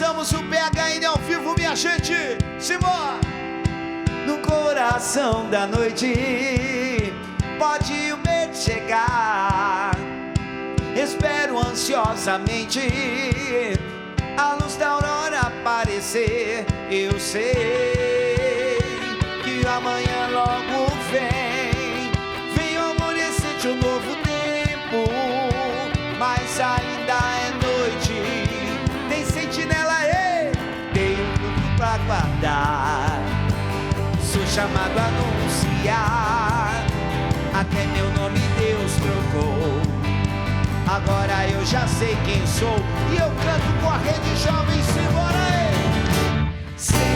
Começamos o PHN ao vivo, minha gente. Simbora! No coração da noite pode o medo chegar. Espero ansiosamente a luz da aurora aparecer. Eu sei que amanhã logo vem o amanhecer de um novo tempo, mas ainda é noite. Tem sentinela, tem tudo pra guardar. Sou chamado a anunciar, até meu nome Deus trocou. Agora eu já sei quem sou e eu canto com a rede jovem. Simbora aí! Sentinela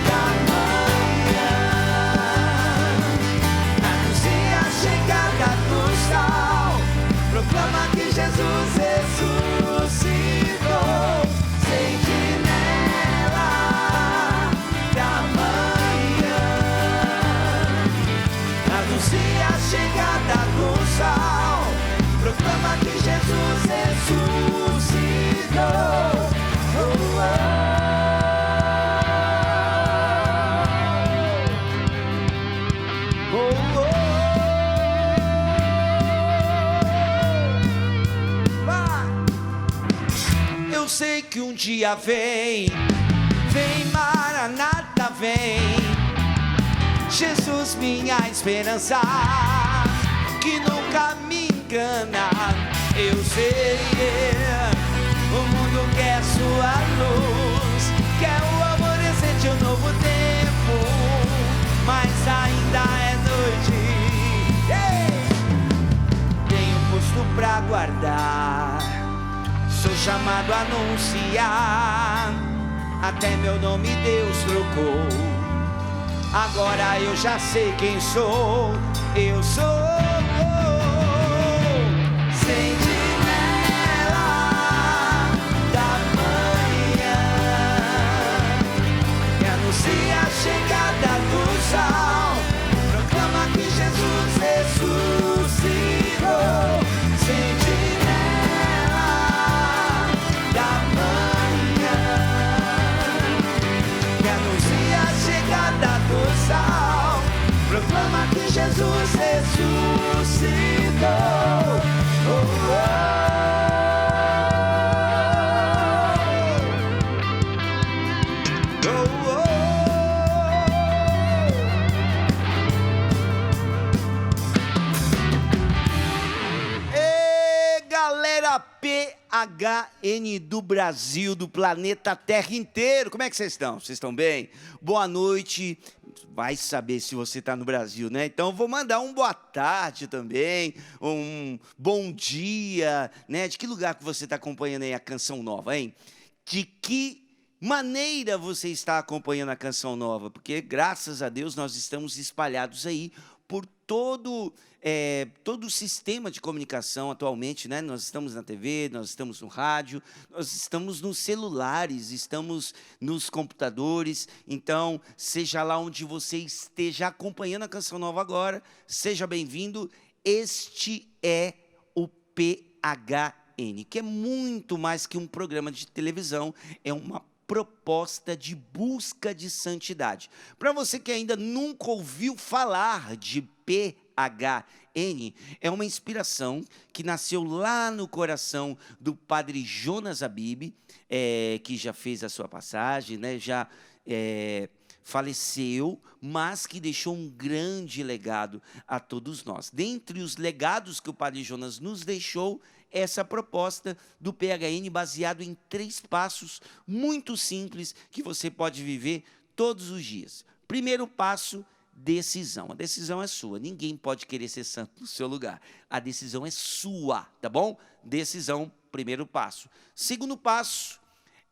da manhã, anuncia a chegada do sol, proclama que Jesus ressuscitou. Sentinela da manhã, anuncia a chegada do sol, proclama que Jesus ressuscitou. Eu sei que um dia vem Maranata, vem Jesus, minha esperança, que nunca me engana. Eu sei, o mundo quer sua luz, quer o amanhecer de um novo tempo, mas ainda é noite. Tenho posto pra guardar, sou chamado a anunciar, até meu nome Deus trocou. Agora eu já sei quem sou, eu sou sentinela da manhã, que anuncia a chegada do sol, proclama que Jesus ressuscitou. Sentinela da manhã, que anuncia a chegada do sol, proclama que Jesus ressuscitou. Ei, galera PHN do Brasil, do planeta Terra inteiro, como é que vocês estão? Vocês estão bem? Boa noite. Vai saber se você está no Brasil, né? Então, vou mandar um boa tarde também, um bom dia, né? De que lugar que você está acompanhando aí a Canção Nova, hein? De que maneira você está acompanhando a Canção Nova? Porque, graças a Deus, nós estamos espalhados aí por todo o sistema de comunicação atualmente, né? Nós estamos na TV, nós estamos no rádio, nós estamos nos celulares, estamos nos computadores. Então, seja lá onde você esteja acompanhando a Canção Nova agora, seja bem-vindo. Este é o PHN, que é muito mais que um programa de televisão, é uma proposta de busca de santidade. Para você que ainda nunca ouviu falar de PHN, é uma inspiração que nasceu lá no coração do padre Jonas Abib, que já fez a sua passagem, né? Já faleceu, mas que deixou um grande legado a todos nós. Dentre os legados que o padre Jonas nos deixou, essa proposta do PHN baseado em 3 passos muito simples que você pode viver todos os dias. Primeiro passo, decisão. A decisão é sua. Ninguém pode querer ser santo no seu lugar. A decisão é sua, tá bom? Decisão, primeiro passo. Segundo passo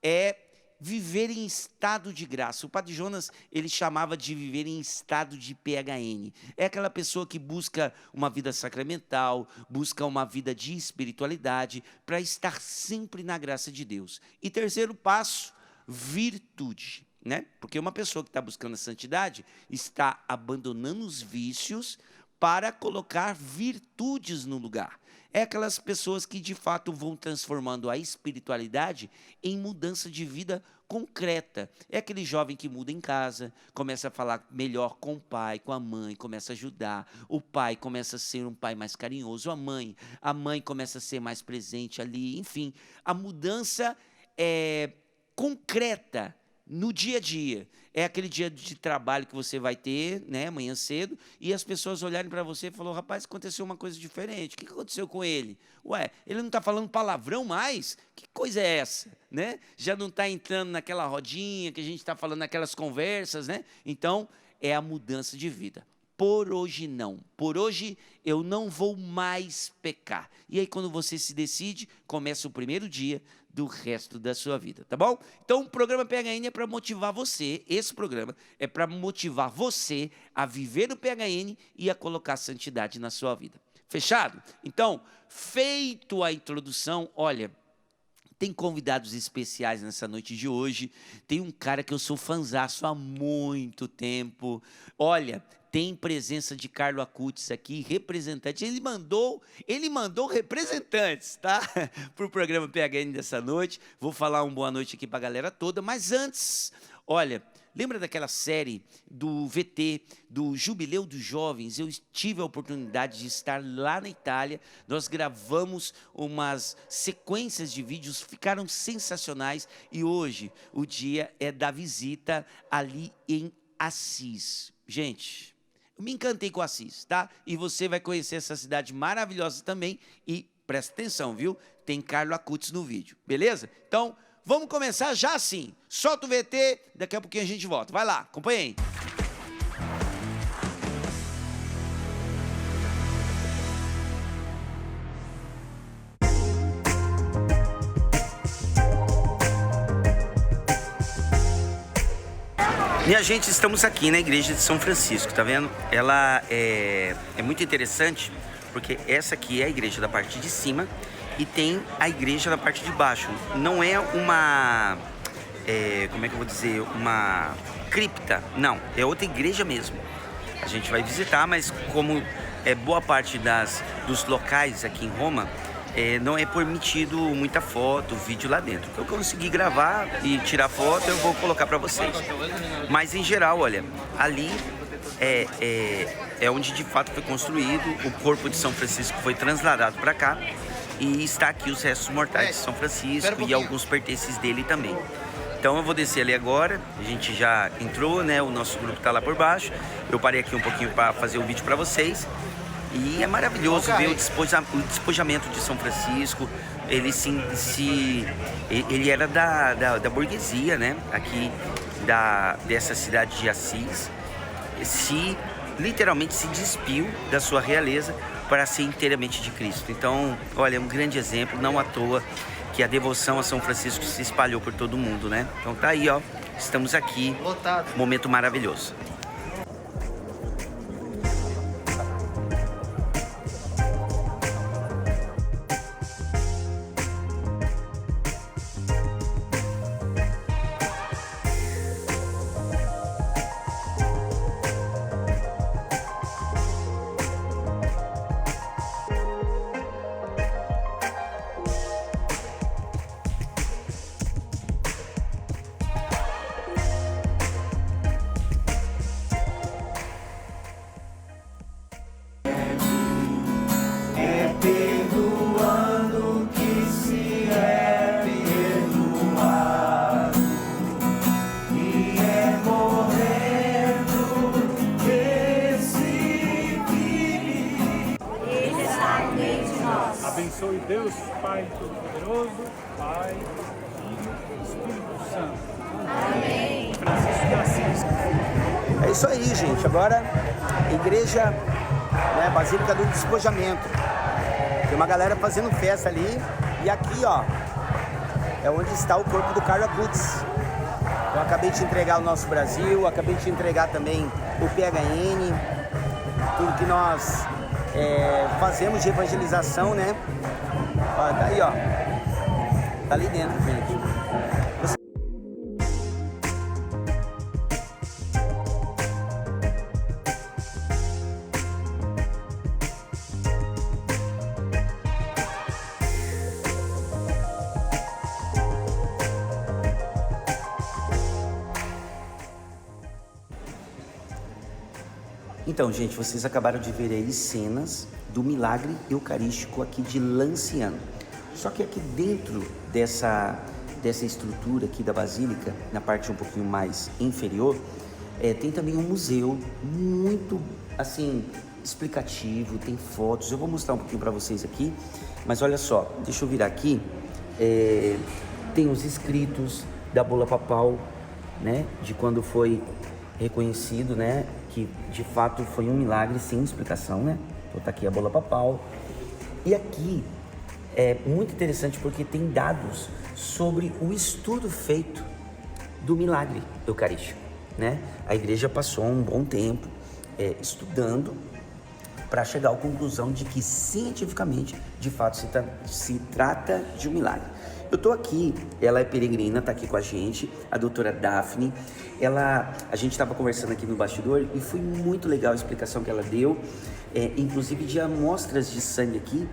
é viver em estado de graça. O padre Jonas, ele chamava de viver em estado de PHN. É aquela pessoa que busca uma vida sacramental, busca uma vida de espiritualidade, para estar sempre na graça de Deus. E terceiro passo, virtude, né? Porque uma pessoa que está buscando a santidade está abandonando os vícios para colocar virtudes no lugar. É aquelas pessoas que de fato vão transformando a espiritualidade em mudança de vida concreta. É aquele jovem que muda em casa, começa a falar melhor com o pai, com a mãe, começa a ajudar. O pai começa a ser um pai mais carinhoso, a mãe começa a ser mais presente ali. Enfim, a mudança é concreta no dia a dia. É aquele dia de trabalho que você vai ter, né, amanhã cedo, e as pessoas olharem para você e falam, rapaz, aconteceu uma coisa diferente. O que aconteceu com ele? Ué, ele não está falando palavrão mais? Que coisa é essa? Né? Já não está entrando naquela rodinha que a gente está falando, naquelas conversas, né? Então, é a mudança de vida. Por hoje não. Por hoje eu não vou mais pecar. E aí quando você se decide, começa o primeiro dia do resto da sua vida, tá bom? Então o programa PHN é para motivar você, esse programa é para motivar você a viver o PHN e a colocar santidade na sua vida. Fechado? Então, feito a introdução, olha, tem convidados especiais nessa noite de hoje. Tem um cara que eu sou fãzaço há muito tempo. Olha, tem presença de Carlo Acutis aqui, representante. Ele mandou representantes, tá? Para o programa PHN dessa noite. Vou falar uma boa noite aqui para a galera toda. Mas antes, olha, lembra daquela série do VT, do Jubileu dos Jovens? Eu tive a oportunidade de estar lá na Itália. Nós gravamos umas sequências de vídeos, ficaram sensacionais. E hoje o dia é da visita ali em Assis. Gente, eu me encantei com Assis, tá? E você vai conhecer essa cidade maravilhosa também. E presta atenção, viu? Tem Carlo Acutis no vídeo, beleza? Então, vamos começar já sim. Solta o VT, daqui a pouquinho a gente volta. Vai lá, acompanha aí. Minha gente, estamos aqui na igreja de São Francisco, tá vendo? Ela é muito interessante, porque essa aqui é a igreja da parte de cima e tem a igreja da parte de baixo. Não é uma, como é que eu vou dizer, uma cripta, não, é outra igreja mesmo. A gente vai visitar, mas como boa parte dos locais aqui em Roma, não é permitido muita foto, vídeo lá dentro. O que eu consegui gravar e tirar foto, eu vou colocar para vocês. Mas em geral, olha, ali é onde de fato foi construído, o corpo de São Francisco foi trasladado para cá e está aqui os restos mortais de São Francisco e alguns pertences dele também. Então eu vou descer ali agora, a gente já entrou, né? O nosso grupo está lá por baixo. Eu parei aqui um pouquinho para fazer o vídeo para vocês. E é maravilhoso ver o despojamento de São Francisco. Ele ele era da burguesia, né? Aqui dessa cidade de Assis. Literalmente se despiu da sua realeza para ser inteiramente de Cristo. Então, olha, é um grande exemplo, não à toa que a devoção a São Francisco se espalhou por todo mundo, né? Então tá aí, ó, estamos aqui, momento maravilhoso. Abençoe Deus, Pai Todo-Poderoso, Pai, Filho e Espírito Santo. Amém. Francisco de Assis. É isso aí, gente. Agora, igreja, né, Basílica do Despojamento. Tem uma galera fazendo festa ali. E aqui, ó, é onde está o corpo do Carlo Acutis. Eu acabei de entregar o nosso Brasil, acabei de entregar também o PHN, tudo que nós fazemos de evangelização, né? Ó, tá aí, ó. Tá ali dentro, gente. Então, gente, vocês acabaram de ver aí cenas do milagre eucarístico aqui de Lanciano. Só que aqui dentro dessa estrutura aqui da Basílica, na parte um pouquinho mais inferior, tem também um museu muito, assim, explicativo, tem fotos. Eu vou mostrar um pouquinho para vocês aqui, mas olha só, deixa eu virar aqui. Tem os escritos da bula papal, né, de quando foi reconhecido, né, que de fato foi um milagre sem explicação, né? Então tá aqui a bula papal. E aqui é muito interessante porque tem dados sobre o estudo feito do milagre eucarístico, né? A igreja passou um bom tempo estudando para chegar à conclusão de que cientificamente, de fato, se trata de um milagre. Eu estou aqui, ela é peregrina, está aqui com a gente, a doutora Daphne. A gente estava conversando aqui no bastidor e foi muito legal a explicação que ela deu, inclusive de amostras de sangue aqui.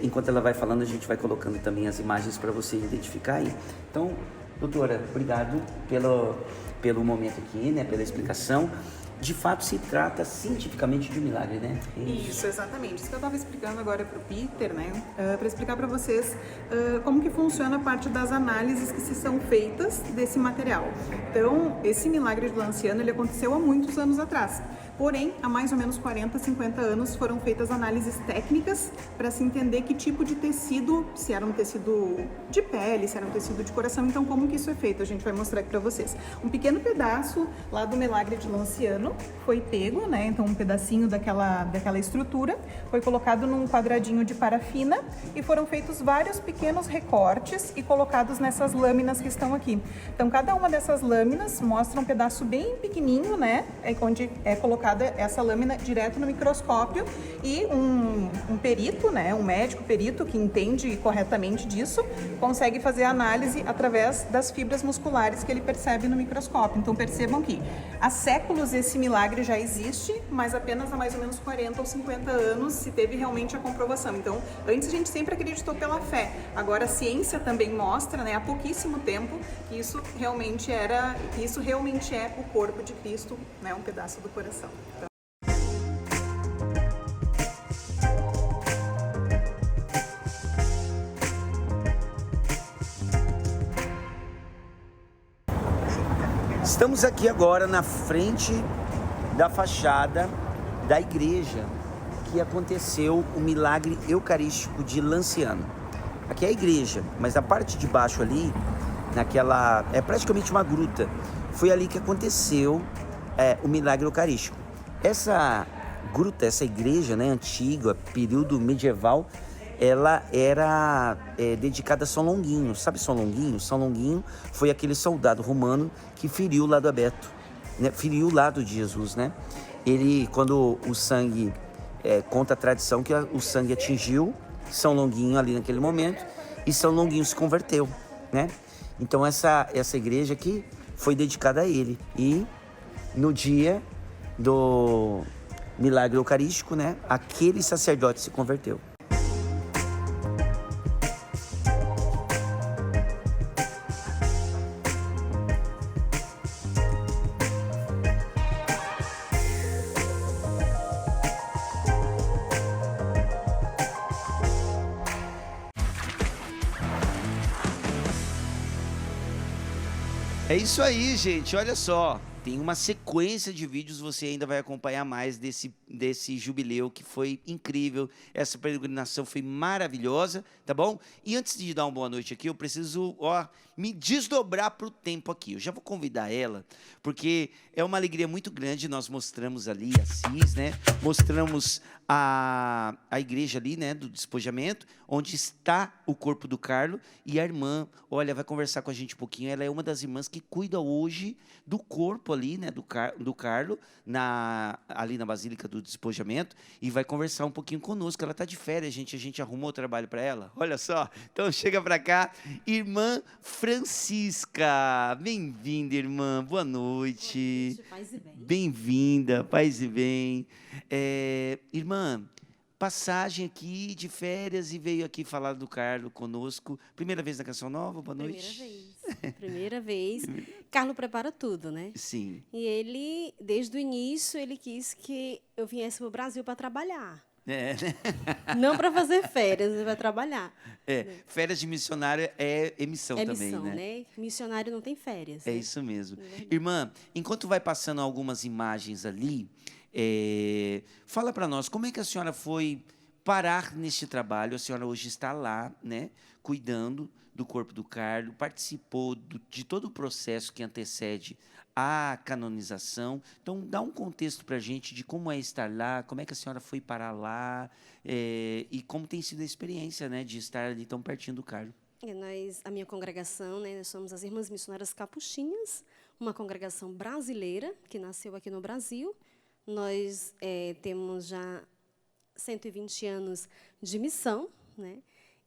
Enquanto ela vai falando, a gente vai colocando também as imagens para você identificar aí. Então, doutora, obrigado pelo momento aqui, né, pela explicação. De fato, se trata cientificamente de um milagre, né? Isso, exatamente. Isso que eu estava explicando agora para o Peter, né? Para explicar para vocês como que funciona a parte das análises que se são feitas desse material. Então, esse milagre de Lanciano, ele aconteceu há muitos anos atrás. Porém, há mais ou menos 40, 50 anos foram feitas análises técnicas para se entender que tipo de tecido, se era um tecido de pele, se era um tecido de coração. Então, como que isso é feito? A gente vai mostrar aqui para vocês. Um pequeno pedaço lá do milagre de Lanciano foi pego, né? Então, um pedacinho daquela estrutura foi colocado num quadradinho de parafina e foram feitos vários pequenos recortes e colocados nessas lâminas que estão aqui. Então, cada uma dessas lâminas mostra um pedaço bem pequenininho, né? Onde é colocado essa lâmina direto no microscópio e um perito, né, um médico perito que entende corretamente disso, consegue fazer a análise através das fibras musculares que ele percebe no microscópio. Então percebam que há séculos esse milagre já existe, mas apenas há mais ou menos 40 ou 50 anos se teve realmente a comprovação. Então, antes a gente sempre acreditou pela fé, agora a ciência também mostra, né, há pouquíssimo tempo, que isso realmente é o corpo de Cristo, né, um pedaço do coração. Estamos aqui agora na frente da fachada da igreja que aconteceu o milagre eucarístico de Lanciano. Aqui é a igreja, mas a parte de baixo ali, é praticamente uma gruta, foi ali que aconteceu o milagre eucarístico. Essa gruta, essa igreja, né, antiga, período medieval, ela era dedicada a São Longuinho. Sabe São Longuinho? São Longuinho foi aquele soldado romano que feriu o lado aberto, né? Feriu o lado de Jesus, né? Ele, quando o sangue, conta a tradição que o sangue atingiu São Longuinho ali naquele momento e São Longuinho se converteu, né? Então essa igreja aqui foi dedicada a ele. E no dia do milagre eucarístico, né, aquele sacerdote se converteu. É isso aí, gente. Olha só. Tem uma sequência de vídeos, você ainda vai acompanhar mais desse jubileu que foi incrível. Essa peregrinação foi maravilhosa, tá bom? E antes de dar uma boa noite aqui, eu preciso, me desdobrar para o tempo aqui. Eu já vou convidar ela, porque é uma alegria muito grande. Nós mostramos ali Assis, né? Mostramos a igreja ali, né, do despojamento, onde está o corpo do Carlo. E a irmã, olha, vai conversar com a gente um pouquinho. Ela é uma das irmãs que cuida hoje do corpo ali, né, do Carlo, ali na Basílica do Despojamento, e vai conversar um pouquinho conosco. Ela está de férias, a gente arrumou trabalho para ela. Olha só, então chega para cá, irmã Francisca. Bem-vinda, irmã, boa noite. Boa noite, paz e bem. Bem-vinda, paz e bem. Irmã, passagem aqui de férias e veio aqui falar do Carlo conosco. Primeira vez na Canção Nova, boa noite. Primeira vez. Primeira vez. Carlos prepara tudo, né? Sim. E ele, desde o início, ele quis que eu viesse para o Brasil para trabalhar. É, né? Não para fazer férias, mas para trabalhar. Férias de missionário é emissão É também, missão, né? né? Missionário não tem férias. É né? isso mesmo. É verdade. Irmã, enquanto vai passando algumas imagens ali, fala para nós como é que a senhora foi parar neste trabalho. A senhora hoje está lá, né, cuidando do corpo do Carlos, participou de todo o processo que antecede a canonização. Então, dá um contexto para a gente de como é estar lá, como é que a senhora foi parar lá, e como tem sido a experiência, né, de estar ali tão pertinho do Carlos. A minha congregação, né, nós somos as Irmãs Missionárias Capuchinhas, uma congregação brasileira que nasceu aqui no Brasil. Nós temos já 120 anos de missão, né?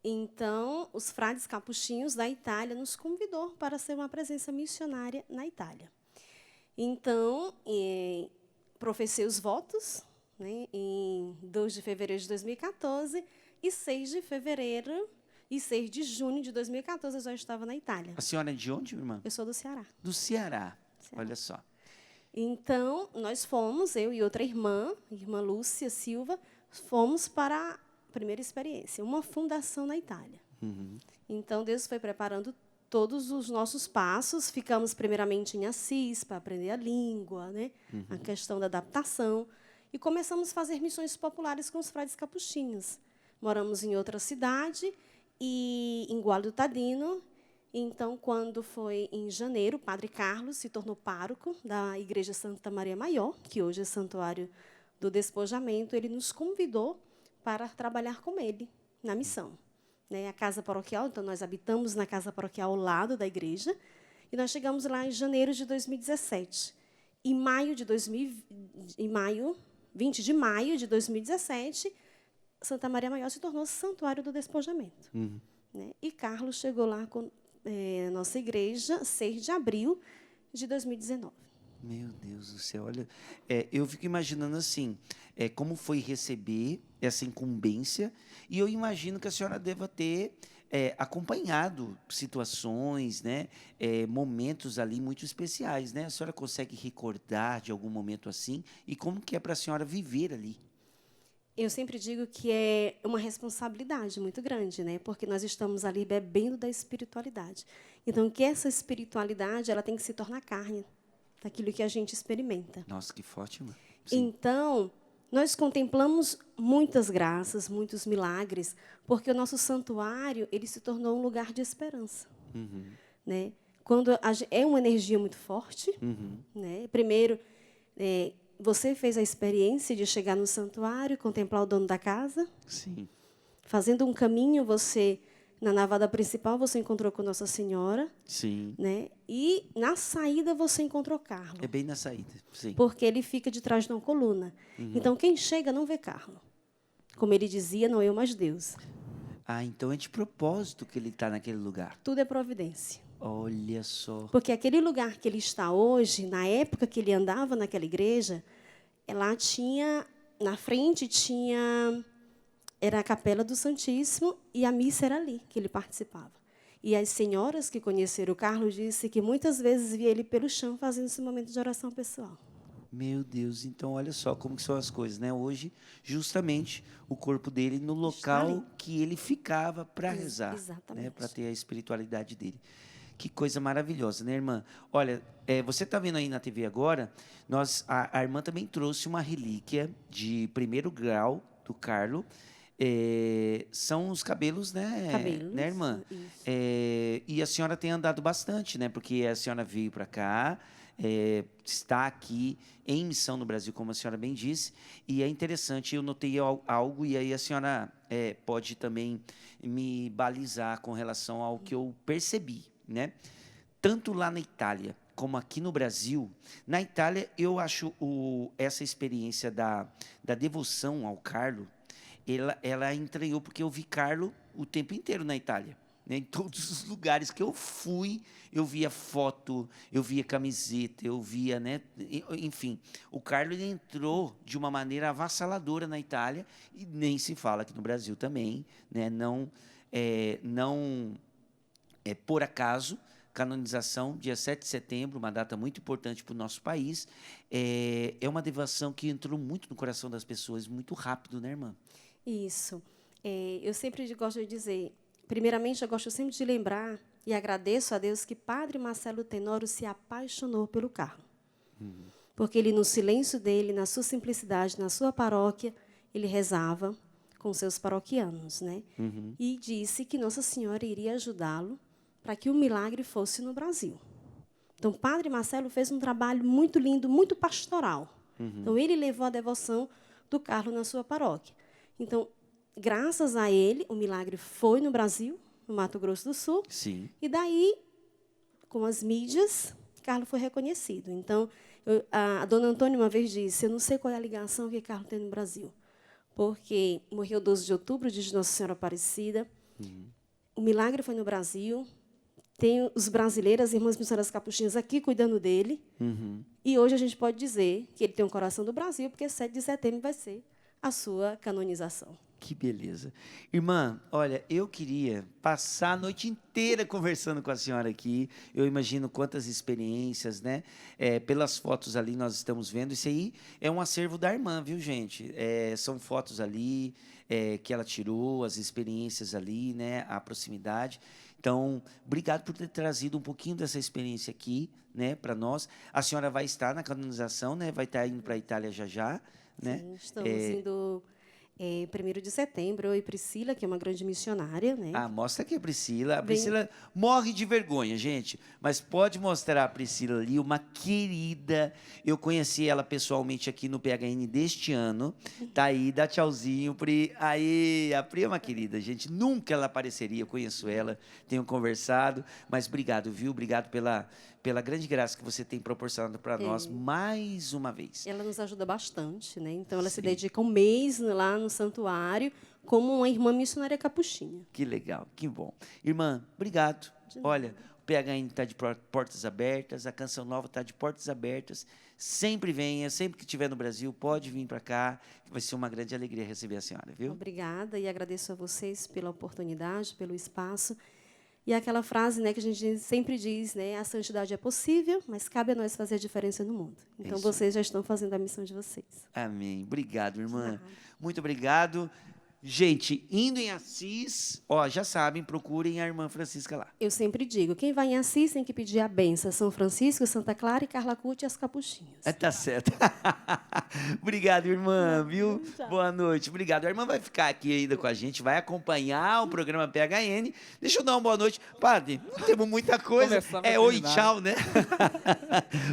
Então, os frades capuchinhos da Itália nos convidou para ser uma presença missionária na Itália. Então, professei os votos, né, em 2 de fevereiro de 2014 e 6 de fevereiro e 6 de junho de 2014 eu já estava na Itália. A senhora é de onde, irmã? Eu sou do Ceará. Do Ceará. Olha só. Então, nós fomos, eu e outra irmã Lúcia Silva, fomos para a primeira experiência, uma fundação na Itália. Então, Deus foi preparando todos os nossos passos. Ficamos primeiramente em Assis para aprender a língua, né? A questão da adaptação. E começamos a fazer missões populares com os frades capuchinhos. Moramos em outra cidade, em Gualdo Tadino. Então, quando foi em janeiro, o padre Carlos se tornou pároco da Igreja Santa Maria Maior, que hoje é Santuário do Despojamento. Ele nos convidou para trabalhar com ele na missão. A casa paroquial, então, nós habitamos na casa paroquial ao lado da igreja, e nós chegamos lá em janeiro de 2017. Em 20 de maio de 2017, Santa Maria Maior se tornou Santuário do Despojamento. E Carlos chegou lá com a nossa igreja, 6 de abril de 2019. Meu Deus do céu, olha, eu fico imaginando assim, como foi receber essa incumbência, e eu imagino que a senhora deva ter acompanhado situações, né, momentos ali muito especiais, né? A senhora consegue recordar de algum momento assim, e como que é para a senhora viver ali? Eu sempre digo que é uma responsabilidade muito grande, né? Porque nós estamos ali bebendo da espiritualidade. Então, que essa espiritualidade ela tem que se tornar carne daquilo que a gente experimenta. Nossa, que forte, mano. Sim. Então, nós contemplamos muitas graças, muitos milagres, porque o nosso santuário ele se tornou um lugar de esperança. Né? Quando é uma energia muito forte, né? Primeiro, você fez a experiência de chegar no santuário, contemplar o dono da casa. Sim. Fazendo um caminho, na navada principal, você encontrou com Nossa Senhora. Sim. Né? E, na saída, você encontrou Carlos. É bem na saída, sim. Porque ele fica de trás de uma coluna. Então, quem chega não vê Carlos. Como ele dizia, não eu, mas Deus. Ah, então é de propósito que ele está naquele lugar. Tudo é providência. Olha só. Porque aquele lugar que ele está hoje, na época que ele andava naquela igreja, lá tinha, na frente era a Capela do Santíssimo e a missa era ali que ele participava. E as senhoras que conheceram o Carlos disse que muitas vezes via ele pelo chão fazendo esse momento de oração pessoal. Meu Deus, então olha só como que são as coisas, né? Hoje, justamente, o corpo dele no local que ele ficava para rezar, né? Para ter a espiritualidade dele. Que coisa maravilhosa, né, irmã? Olha, você está vendo aí na TV agora, a irmã também trouxe uma relíquia de 1º grau do Carlos. São os cabelos, né? Cabelos, né, irmã? E a senhora tem andado bastante, né? Porque a senhora veio para cá, está aqui em missão no Brasil, como a senhora bem disse, e é interessante, eu notei algo, e aí a senhora pode também me balizar com relação ao que eu percebi, né? Tanto lá na Itália como aqui no Brasil. Na Itália, eu acho essa experiência da devoção ao Carlos, ela entranhou, porque eu vi Carlos o tempo inteiro na Itália. Né? Em todos os lugares que eu fui, eu via foto, eu via camiseta, eu via, né? Enfim, o Carlos ele entrou de uma maneira avassaladora na Itália, e nem se fala aqui no Brasil também, né? Não por acaso, canonização, dia 7 de setembro, uma data muito importante para o nosso país. É uma devoção que entrou muito no coração das pessoas, muito rápido, né, irmã? Isso. Eu sempre gosto de dizer, primeiramente, eu gosto sempre de lembrar e agradeço a Deus que Padre Marcelo Tenório se apaixonou pelo Carlo. Porque ele, no silêncio dele, na sua simplicidade, na sua paróquia, ele rezava com seus paroquianos, né? E disse que Nossa Senhora iria ajudá-lo para que o milagre fosse no Brasil. Então, Padre Marcelo fez um trabalho muito lindo, muito pastoral. Então, ele levou a devoção do Carlo na sua paróquia. Então, graças a ele, o milagre foi no Brasil, no Mato Grosso do Sul. Sim. E daí, com as mídias, Carlo foi reconhecido. Então, a dona Antônia uma vez disse, eu não sei qual é a ligação que Carlo tem no Brasil, porque morreu 12 de outubro, dia de Nossa Senhora Aparecida. O milagre foi no Brasil. Tem os brasileiros, as irmãs missionárias capuchinhas aqui cuidando dele. E hoje a gente pode dizer que ele tem um coração do Brasil, porque 7 de setembro vai ser a sua canonização. Que beleza. Irmã, olha, eu queria passar a noite inteira conversando com a senhora aqui. Eu imagino quantas experiências, né? Pelas fotos ali nós estamos vendo. Isso aí é um acervo da irmã, viu, gente? São fotos ali que ela tirou, as experiências ali, né? A proximidade. Então, obrigado por ter trazido um pouquinho dessa experiência aqui, né, para nós. A senhora vai estar na canonização, né? Vai estar indo para a Itália já, né? Sim, estamos indo 1º de setembro, eu e Priscila, que é uma grande missionária, né? Ah, mostra aqui a Priscila. A Priscila morre de vergonha, gente. Mas pode mostrar a Priscila ali, uma querida. Eu conheci ela pessoalmente aqui no PHN deste ano. Tá aí, dá tchauzinho, Pri. Aí, a Pri é uma querida, gente. Nunca ela apareceria, eu conheço ela, tenho conversado. Mas obrigado, viu? Obrigado pela grande graça que você tem proporcionado para nós mais uma vez. Ela nos ajuda bastante, né? Então, ela se dedica um mês lá no santuário como uma irmã missionária capuchinha. Que legal, que bom. Irmã, obrigado. Olha, o PHN está de portas abertas, a Canção Nova está de portas abertas. Sempre venha, sempre que estiver no Brasil, pode vir para cá, que vai ser uma grande alegria receber a senhora, viu? Obrigada e agradeço a vocês pela oportunidade, pelo espaço. E aquela frase, né, que a gente sempre diz, né, a santidade é possível, mas cabe a nós fazer a diferença no mundo. Então, vocês já estão fazendo a missão de vocês. Amém. Obrigado, irmã. Muito obrigado. Gente, indo em Assis, ó, já sabem, procurem a irmã Francisca lá. Eu sempre digo, quem vai em Assis tem que pedir a benção. São Francisco, Santa Clara e Carla Cuti e as capuchinhas. Tá certo. Obrigado, irmã, viu? Tchau. Boa noite. Obrigado. A irmã vai ficar aqui ainda com a gente, vai acompanhar o programa PHN. Deixa eu dar uma boa noite. Padre, não temos muita coisa. Oi, tchau, né?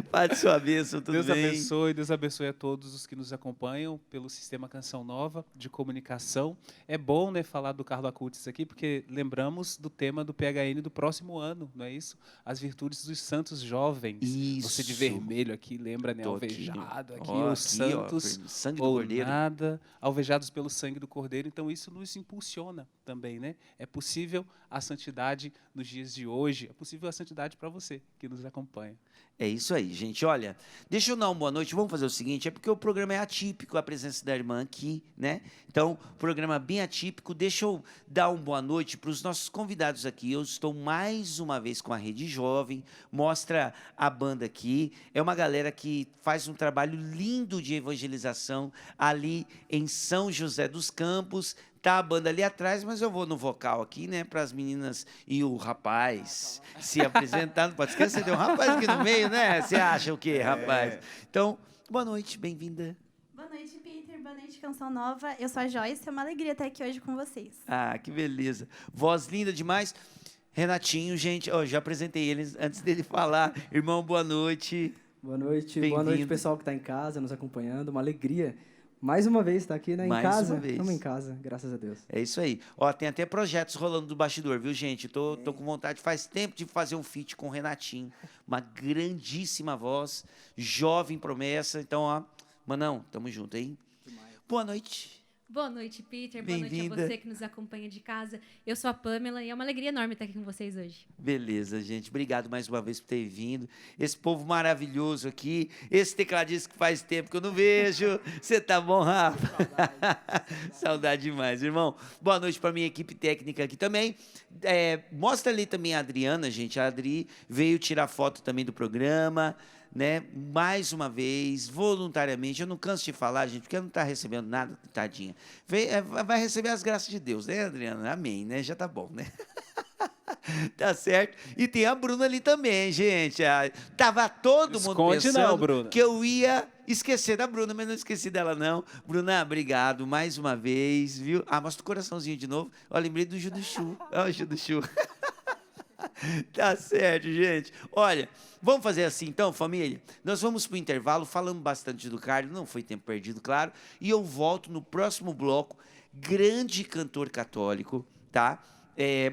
Padre, sua bênção, tudo bem? Deus abençoe a todos os que nos acompanham pelo Sistema Canção Nova de comunicação. É bom, né, falar do Carlo Acutis aqui, porque lembramos do tema do PHN do próximo ano, não é isso? As virtudes dos santos jovens. Isso. Você de vermelho aqui, lembra, né? Tô Alvejado aqui, Ó, os aqui, santos ó, sangue do ou Cordeiro. nada, alvejados pelo sangue do Cordeiro. Então, isso nos impulsiona também, né? É possível a santidade nos dias de hoje, é possível a santidade para você que nos acompanha. É isso aí, gente. Olha, deixa eu dar uma boa noite. Vamos fazer o seguinte, é porque o programa é atípico, a presença da irmã aqui, né? Então, programa bem atípico. Deixa eu dar uma boa noite para os nossos convidados aqui. Eu estou mais uma vez com a Rede Jovem, mostra a banda aqui. É uma galera que faz um trabalho lindo de evangelização ali em São José dos Campos. Tá a banda ali atrás, mas eu vou no vocal aqui, né, para as meninas e o rapaz se apresentar. Não pode esquecer, tem um rapaz aqui no meio, né? Você acha o quê, rapaz? Então, boa noite, bem-vinda. Boa noite, Peter. Boa noite, Canção Nova. Eu sou a Joyce. É uma alegria estar aqui hoje com vocês. Ah, que beleza. Voz linda demais. Renatinho, gente, ó, já apresentei eles antes dele falar. Irmão, boa noite. Boa noite. Bem-vindo. Boa noite, pessoal que está em casa, nos acompanhando. Uma alegria. Mais uma vez estar aqui, né? Mais em casa. uma vez. Estamos em casa, graças a Deus. É isso aí. Ó, tem até projetos rolando do bastidor, viu, gente? Tô com vontade, faz tempo de fazer um feat com o Renatinho. Uma grandíssima voz, jovem promessa. Então, ó, Manão, tamo junto, hein? Boa noite. Boa noite, Peter. Boa noite a Bem-vinda. você que nos acompanha de casa. Eu sou a Pamela e é uma alegria enorme estar aqui com vocês hoje. Beleza, gente. Obrigado mais uma vez por ter vindo. Esse povo maravilhoso aqui. Esse tecladista que faz tempo que eu não vejo. Você tá bom, Rafa? Saudade demais, irmão. Boa noite para minha equipe técnica aqui também. Mostra ali também a Adriana, gente. A Adri veio tirar foto também do programa, né? Mais uma vez, voluntariamente. Eu não canso de falar, gente, porque ela não está recebendo nada, tadinha. Vai receber as graças de Deus, né, Adriana? Amém, né? Já tá bom, né? Tá certo. E tem a Bruna ali também, gente. Tava todo mundo Esconde pensando não, Bruna. que eu ia esquecer da Bruna, mas não esqueci dela, não. Bruna, obrigado mais uma vez, viu? Mostra o coraçãozinho de novo. Ó, lembrei do Juduchu. Ó, o Juduchu. Tá certo, gente. Olha, vamos fazer assim então, família? Nós vamos para o intervalo, falamos bastante do Carlos, não foi tempo perdido, claro, e eu volto no próximo bloco. Grande cantor católico, tá?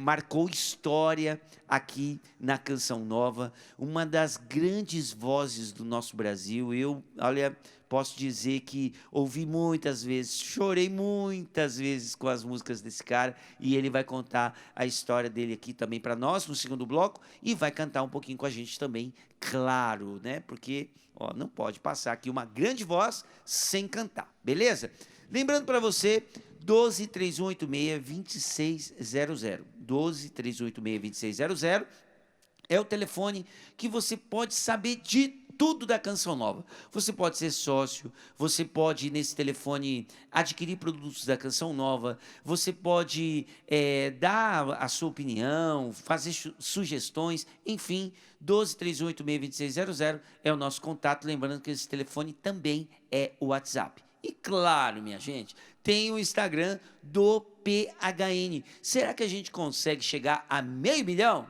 Marcou história aqui na Canção Nova, uma das grandes vozes do nosso Brasil. Eu, olha, posso dizer que ouvi muitas vezes, chorei muitas vezes com as músicas desse cara, e ele vai contar a história dele aqui também para nós no segundo bloco e vai cantar um pouquinho com a gente também, claro, né? Porque não pode passar aqui uma grande voz sem cantar, beleza? Lembrando para você, 12-3186-2600. 12-3186-2600 é o telefone que você pode saber de tudo da Canção Nova. Você pode ser sócio, você pode, nesse telefone, adquirir produtos da Canção Nova, você pode dar a sua opinião, fazer sugestões, enfim, 12-3186-2600 é o nosso contato. Lembrando que esse telefone também é o WhatsApp. E claro, minha gente, tem o Instagram do PHN. Será que a gente consegue chegar a 500 mil?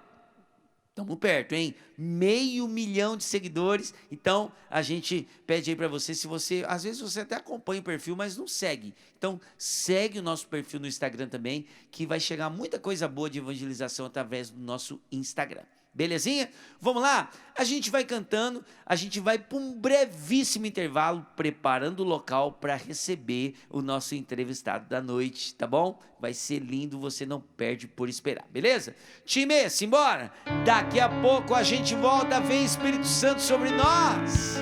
Estamos perto, hein? 500 mil de seguidores. Então, a gente pede aí para você, se você... Às vezes você até acompanha o perfil, mas não segue. Então, segue o nosso perfil no Instagram também, que vai chegar muita coisa boa de evangelização através do nosso Instagram. Belezinha? Vamos lá? A gente vai cantando, a gente vai para um brevíssimo intervalo, preparando o local para receber o nosso entrevistado da noite, tá bom? Vai ser lindo, você não perde por esperar, beleza? Time, simbora! Daqui a pouco a gente volta, vem Espírito Santo sobre nós!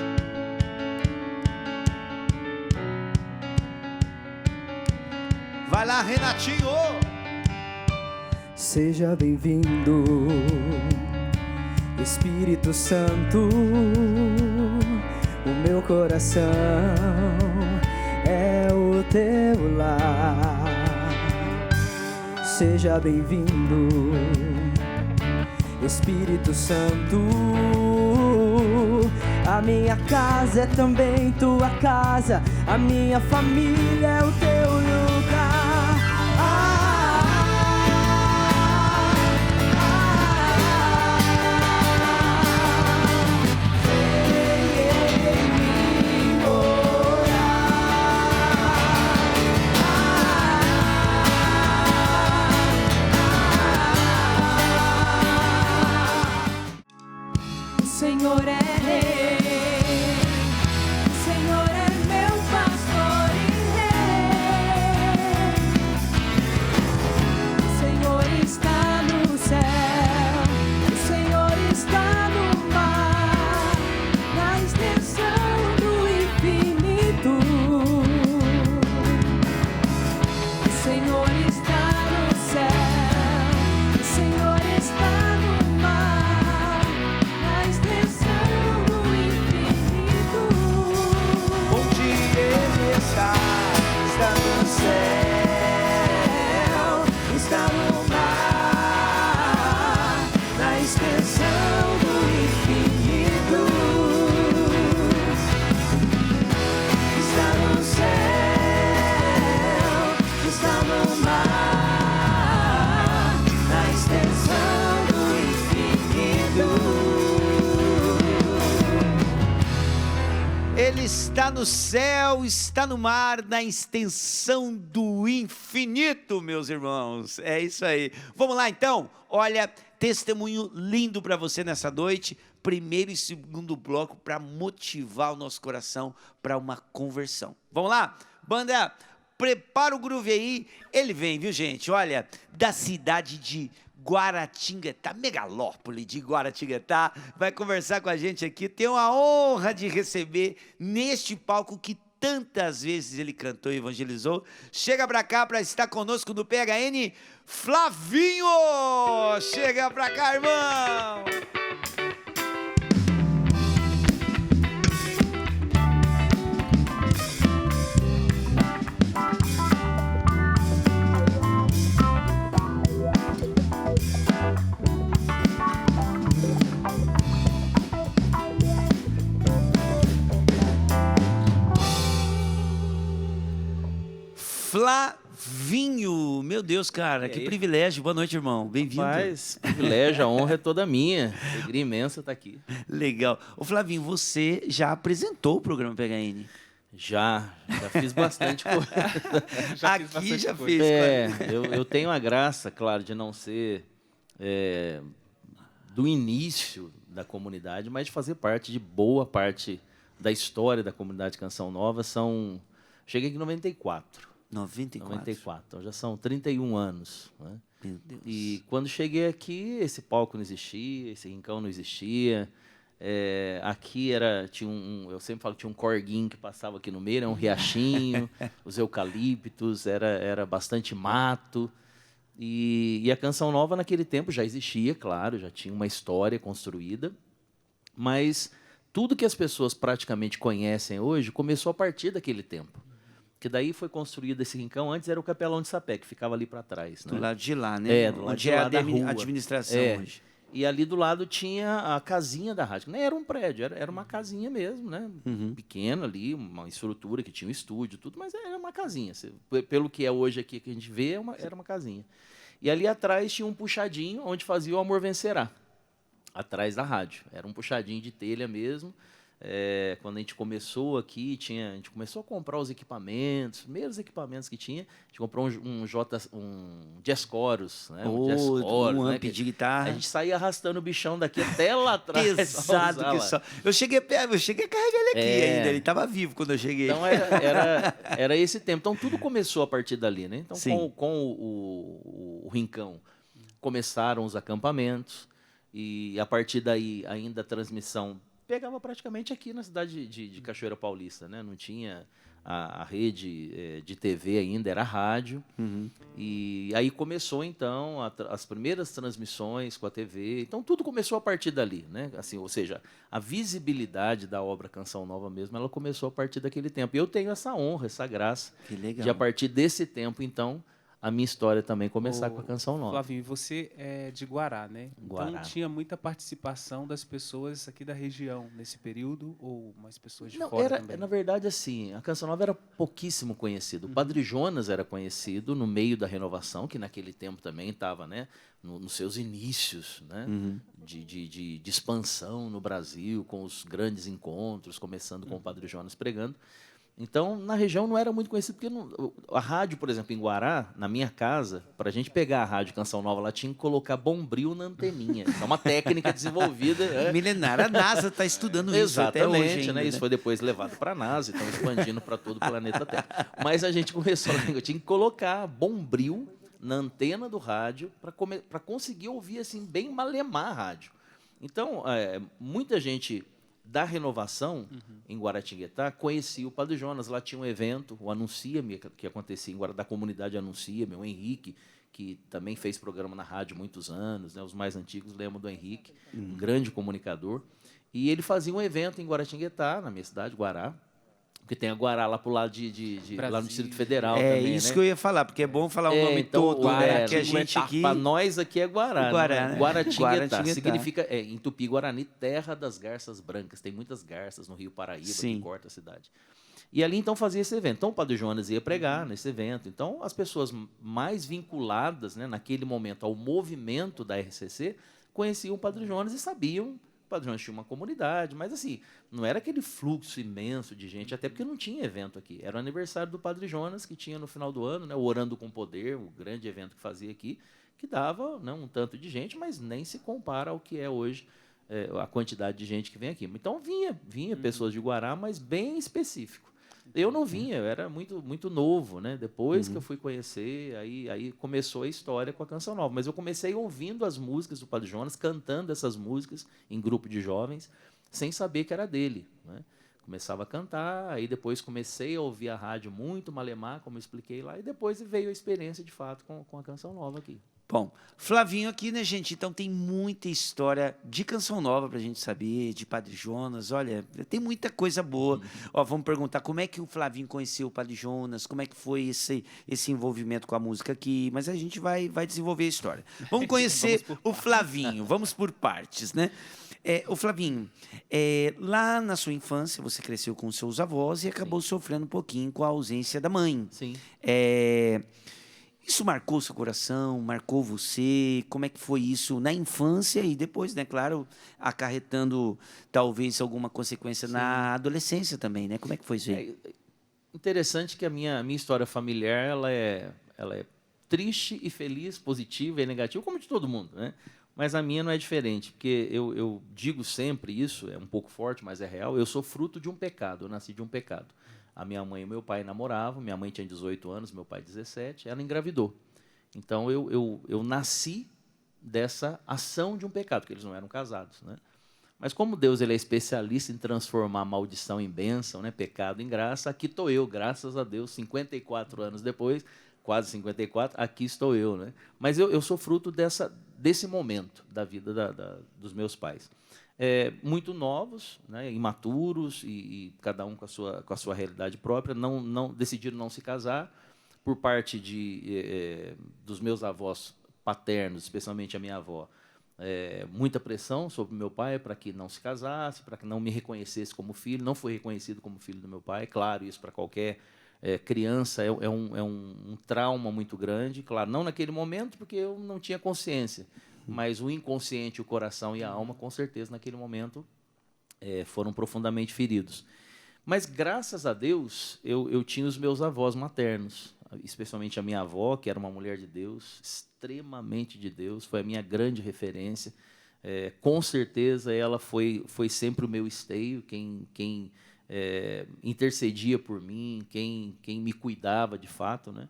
Vai lá, Renatinho! Seja bem-vindo, Espírito Santo. O meu coração é o teu lar. Seja bem-vindo, Espírito Santo. A minha casa é também tua casa, a minha família é o teu lugar. O Senhor é rei, o Senhor é meu pastor e rei. O Senhor está no céu, o Senhor está no mar, na extensão do infinito. O Senhor está no céu, o Senhor está no mar, na extensão do infinito. Onde ele está, está no céu, está no mar, na extensão do infinito. Está no céu, está no mar, na extensão do infinito. Ele está no céu, está no mar, na extensão do infinito, meus irmãos. É isso aí. Vamos lá, então. Olha, testemunho lindo para você nessa noite. Primeiro e segundo bloco para motivar o nosso coração para uma conversão. Vamos lá? Banda prepara o groove aí. Ele vem, viu, gente? Olha, da cidade de Guaratinguetá, megalópole de Guaratinguetá, vai conversar com a gente aqui. Tenho a honra de receber neste palco que tantas vezes ele cantou e evangelizou. Chega pra cá pra estar conosco no PHN, Flavinho! Chega pra cá, irmão! Flavinho, meu Deus, cara, que privilégio. Boa noite, irmão. Bem-vindo. Rapaz, privilégio, a honra é toda minha. Alegria imensa estar aqui. Legal. Ô, Flavinho, você já apresentou o programa PHN? Já fiz bastante coisa. Aqui já fez. Eu tenho a graça, claro, de não ser do início da comunidade, mas de fazer parte de boa parte da história da comunidade Canção Nova. Cheguei aqui em 94. 94, então já são 31 anos. Né? Meu Deus. E quando cheguei aqui, esse palco não existia, esse rincão não existia. Aqui tinha eu sempre falo que tinha um corguinho que passava aqui no meio, era um riachinho, os eucaliptos, era bastante mato. E a Canção Nova naquele tempo já existia, claro, já tinha uma história construída, mas tudo que as pessoas praticamente conhecem hoje começou a partir daquele tempo. Que daí foi construído esse rincão. Antes era o Capelão de Sapé, que ficava ali para trás. Do lado de lá, né? Do lado onde de lá da rua. A administração hoje. E ali do lado tinha a casinha da rádio. Nem era um prédio, era uma casinha mesmo, né? Pequena ali, uma estrutura que tinha um estúdio, tudo, mas era uma casinha. Pelo que é hoje aqui que a gente vê, era uma casinha. E ali atrás tinha um puxadinho onde fazia o Amor Vencerá, atrás da rádio. Era um puxadinho de telha mesmo. Quando a gente começou aqui, a gente começou a comprar os equipamentos, primeiros equipamentos que tinha. A gente comprou um Jazz Chorus, né? Um amp de guitarra. A gente saía arrastando o bichão daqui até lá atrás. Pesado que só. Eu cheguei a carregar ele aqui ainda, ele estava vivo quando eu cheguei. Então era esse tempo. Então tudo começou a partir dali, né? Então com o Rincão começaram os acampamentos e a partir daí ainda a transmissão pegava praticamente aqui na cidade de Cachoeira Paulista, né? Não tinha a rede de TV ainda, era rádio. E aí começou, então, as primeiras transmissões com a TV. Então, tudo começou a partir dali, né? Assim, ou seja, a visibilidade da obra Canção Nova mesmo, ela começou a partir daquele tempo. E eu tenho essa honra, essa graça de, a partir desse tempo, então, a minha história também começar com a Canção Nova. Flavinho, você é de Guará, né? Guará. Então tinha muita participação das pessoas aqui da região nesse período ou mais pessoas de fora também? Na verdade, assim, a Canção Nova era pouquíssimo conhecida. O Padre Jonas era conhecido no meio da renovação, que naquele tempo também estava, né, nos seus inícios, né, de expansão no Brasil, com os grandes encontros, começando com o Padre Jonas pregando. Então, na região não era muito conhecido, porque a rádio, por exemplo, em Guará, na minha casa, para a gente pegar a rádio Canção Nova, lá tinha que colocar bombril na anteninha. Isso é uma técnica desenvolvida. Milenária. A NASA está estudando isso até hoje. Exatamente, né? Isso foi depois levado para a NASA, então expandindo para todo o planeta Terra. Mas a gente começou, eu tinha que colocar bombril na antena do rádio para conseguir ouvir assim, bem malemar a rádio. Então, muita gente da renovação em Guaratinguetá conhecia o Padre Jonas. Lá tinha um evento, o Anuncia-me, que acontecia em Guará, da comunidade Anuncia-me, o Henrique, que também fez programa na rádio há muitos anos, né? Os mais antigos lembram do Henrique, um grande comunicador. E ele fazia um evento em Guaratinguetá, na minha cidade, Guará, porque tem a Guará lá pro lado lá no Distrito Federal também, isso, né? que eu ia falar, porque é bom falar o nome então, todo, né? Que a gente Guaratinguetá, aqui... para nós aqui é Guará, Guará, né? né? Guaratinguetá significa, em Tupi-Guarani, terra das garças brancas. Tem muitas garças no Rio Paraíba, que corta a cidade. E ali, então, fazia esse evento. Então, o Padre Jonas ia pregar nesse evento. Então, as pessoas mais vinculadas, né, naquele momento, ao movimento da RCC, conheciam o Padre Jonas e sabiam. O Padre Jonas tinha uma comunidade, mas assim, não era aquele fluxo imenso de gente, até porque não tinha evento aqui. Era o aniversário do Padre Jonas, que tinha no final do ano, né, o Orando com Poder, o grande evento que fazia aqui, que dava, né, um tanto de gente, mas nem se compara ao que é hoje a quantidade de gente que vem aqui. Então, vinha pessoas de Guará, mas bem específico. Eu não vinha, eu era muito novo, né? Depois que eu fui conhecer, aí começou a história com a Canção Nova. Mas eu comecei ouvindo as músicas do Padre Jonas, cantando essas músicas em grupo de jovens, sem saber que era dele, né? Começava a cantar, aí depois comecei a ouvir a rádio muito malemar, como eu expliquei lá, e depois veio a experiência, de fato, com a Canção Nova aqui. Bom, Flavinho aqui, né, gente? Então tem muita história de Canção Nova pra gente saber, de Padre Jonas. Olha, tem muita coisa boa. Ó, vamos perguntar como é que o Flavinho conheceu o Padre Jonas, como é que foi esse envolvimento com a música aqui, mas a gente vai desenvolver a história. Vamos conhecer o Flavinho, vamos por partes, né? O Flavinho, lá na sua infância, você cresceu com seus avós e acabou sofrendo um pouquinho com a ausência da mãe. Sim. Isso marcou seu coração, marcou você? Como é que foi isso na infância e depois, né, claro, acarretando talvez alguma consequência na adolescência também, né? Como é que foi isso aí? Interessante que a minha história familiar ela é triste e feliz, positiva e negativa, como de todo mundo, né? Mas a minha não é diferente, porque eu digo sempre isso, é um pouco forte, mas é real, eu sou fruto de um pecado, eu nasci de um pecado. A minha mãe e meu pai namoravam, minha mãe tinha 18 anos, meu pai 17, ela engravidou. Então, eu nasci dessa ação de um pecado, porque eles não eram casados, né? Mas como Deus ele é especialista em transformar maldição em bênção, né? Pecado em graça, aqui estou eu, graças a Deus, 54 anos depois, quase 54, aqui estou eu, né? Mas eu sou fruto desse momento da vida dos meus pais. Muito novos, né, imaturos e cada um com a sua realidade própria, decidiram não se casar por parte dos meus avós paternos, especialmente a minha avó. Muita pressão sobre meu pai para que não se casasse, para que não me reconhecesse como filho. Não fui reconhecido como filho do meu pai. Claro, isso para qualquer criança é um trauma muito grande. Claro, não naquele momento, porque eu não tinha consciência. Mas o inconsciente, o coração e a alma, com certeza, naquele momento, foram profundamente feridos. Mas, graças a Deus, eu tinha os meus avós maternos, especialmente a minha avó, que era uma mulher de Deus, extremamente de Deus, foi a minha grande referência. Com certeza, ela foi sempre o meu esteio, quem intercedia por mim, quem me cuidava de fato, né?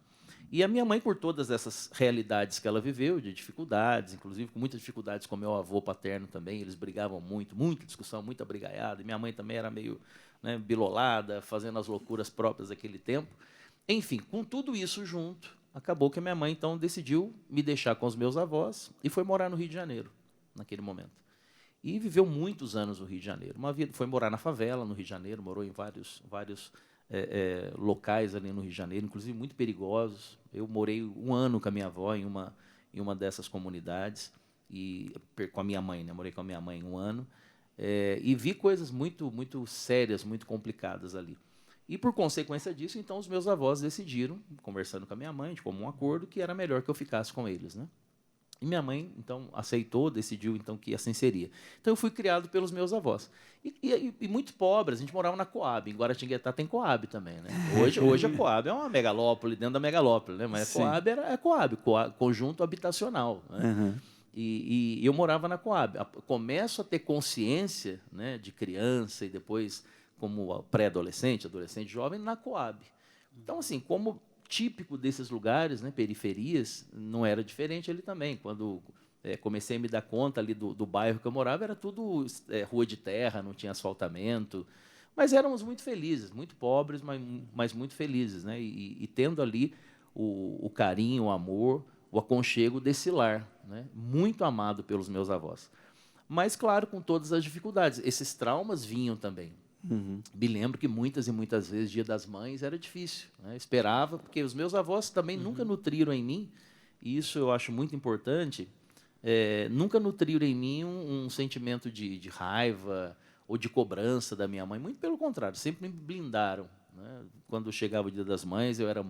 E a minha mãe, por todas essas realidades que ela viveu, de dificuldades, inclusive com muitas dificuldades com meu avô paterno também, eles brigavam muito, muita discussão, muita brigaiada, e minha mãe também era meio, né, bilolada, fazendo as loucuras próprias daquele tempo. Enfim, com tudo isso junto, acabou que a minha mãe, então, decidiu me deixar com os meus avós e foi morar no Rio de Janeiro, naquele momento. E viveu muitos anos no Rio de Janeiro. Foi morar na favela, no Rio de Janeiro, morou em vários locais ali no Rio de Janeiro, inclusive muito perigosos. Eu morei um ano com a minha avó em uma dessas comunidades, e com a minha mãe, né? Morei com a minha mãe um ano, e vi coisas muito, muito sérias, muito complicadas ali. E, por consequência disso, então, os meus avós decidiram, conversando com a minha mãe, de comum acordo, que era melhor que eu ficasse com eles, né? E minha mãe, então, aceitou, decidiu, então, que assim seria. Então, eu fui criado pelos meus avós. E muito pobres, a gente morava na Coab. Em Guaratinguetá tem Coab também, né? Hoje a Coab é uma megalópole dentro da megalópole, né? Mas a Coab era Coab, conjunto habitacional, né? Uhum. E eu morava na Coab. Começo a ter consciência, né, de criança e depois como pré-adolescente, adolescente, jovem, na Coab. Então, assim, como típico desses lugares, né, periferias, não era diferente ali também. Quando comecei a me dar conta ali do bairro que eu morava, era tudo rua de terra, não tinha asfaltamento. Mas éramos muito felizes, muito pobres, mas muito felizes, né? E tendo ali o carinho, o amor, o aconchego desse lar, né? Muito amado pelos meus avós. Mas, claro, com todas as dificuldades. Esses traumas vinham também. Uhum. Me lembro que muitas e muitas vezes, Dia das Mães, era difícil, né? Esperava, porque os meus avós também nunca nutriram em mim, e isso eu acho muito importante, nunca nutriram em mim um sentimento de raiva ou de cobrança da minha mãe, muito pelo contrário, sempre me blindaram, né? Quando chegava o Dia das Mães, eu era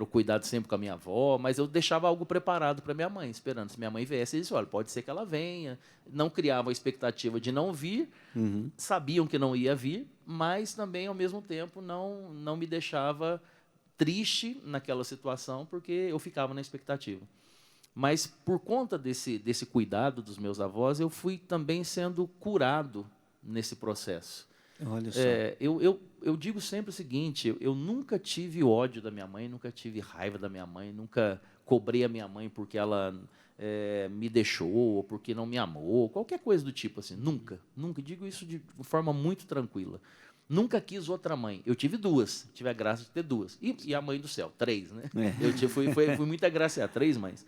o cuidado sempre com a minha avó, mas eu deixava algo preparado para minha mãe, esperando. Se minha mãe viesse, eles diziam, olha, pode ser que ela venha. Não criavam a expectativa de não vir, sabiam que não ia vir, mas também, ao mesmo tempo, não me deixava triste naquela situação, porque eu ficava na expectativa. Mas, por conta desse cuidado dos meus avós, eu fui também sendo curado nesse processo. Olha só. Eu digo sempre o seguinte, eu nunca tive ódio da minha mãe, nunca tive raiva da minha mãe, nunca cobrei a minha mãe porque ela me deixou, ou porque não me amou, qualquer coisa do tipo assim. Nunca. Digo isso de forma muito tranquila. Nunca quis outra mãe. Eu tive duas, tive a graça de ter duas. E a mãe do céu, 3, né? Eu fui muito agraciado, 3 mães.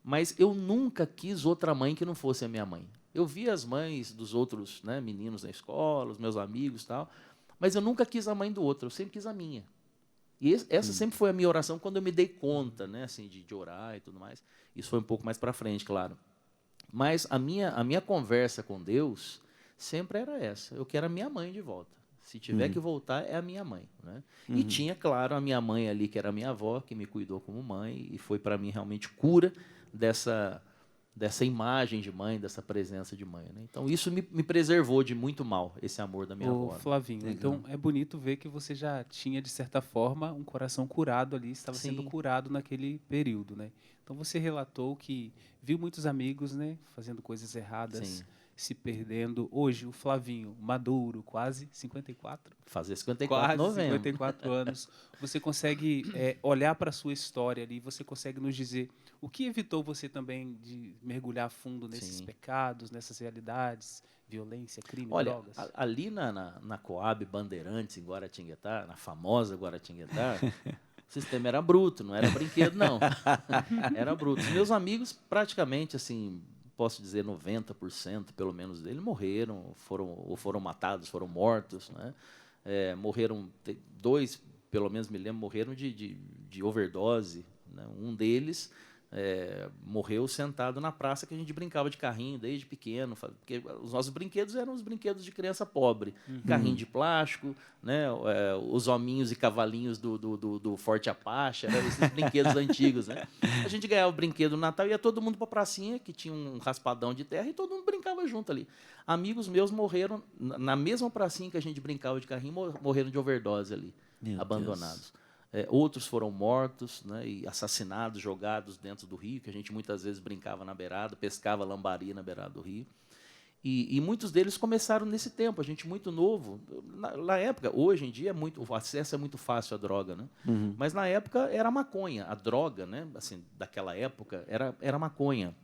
Mas eu nunca quis outra mãe que não fosse a minha mãe. Eu via as mães dos outros, né, meninos na escola, os meus amigos e tal, mas eu nunca quis a mãe do outro, eu sempre quis a minha. E essa sempre foi a minha oração quando eu me dei conta, né, assim, de orar e tudo mais. Isso foi um pouco mais para frente, claro. Mas a minha conversa com Deus sempre era essa. Eu quero a minha mãe de volta. Se tiver que voltar, é a minha mãe. Né? E tinha, claro, a minha mãe ali, que era a minha avó, que me cuidou como mãe, e foi para mim realmente cura dessa imagem de mãe, dessa presença de mãe. Né? Então, isso me preservou de muito mal, esse amor da minha avó. Flavinho, então é bonito ver que você já tinha, de certa forma, um coração curado ali, estava sendo curado naquele período. Né? Então, você relatou que viu muitos amigos, né, fazendo coisas erradas, se perdendo. Hoje, o Flavinho, maduro, quase 54. Fazer 54 novembro. 54 anos. Você consegue olhar para a sua história ali, você consegue nos dizer o que evitou você também de mergulhar a fundo nesses pecados, nessas realidades, violência, crime, drogas? Olha, ali na Coab Bandeirantes, em Guaratinguetá, na famosa Guaratinguetá, o sistema era bruto, não era brinquedo, não. Era bruto. Os meus amigos, praticamente, assim, posso dizer 90% pelo menos deles morreram, foram matados, foram mortos, né? Morreram, 2, pelo menos me lembro, morreram de overdose, né? Um deles morreu sentado na praça que a gente brincava de carrinho desde pequeno, porque os nossos brinquedos eram os brinquedos de criança pobre, carrinho de plástico, né? Os hominhos e cavalinhos do Forte Apache, eram esses brinquedos antigos, né? A gente ganhava o brinquedo no Natal e ia todo mundo para a pracinha, que tinha um raspadão de terra, e todo mundo brincava junto ali. Amigos meus morreram na mesma pracinha que a gente brincava de carrinho, morreram de overdose ali, abandonados. Outros foram mortos, né, e assassinados, jogados dentro do rio, que a gente muitas vezes brincava na beirada, pescava lambari na beirada do rio. E muitos deles começaram nesse tempo, a gente muito novo. Na época, hoje em dia, o acesso é muito fácil à droga, né? Mas na época era maconha. A droga, né, assim, daquela época era maconha.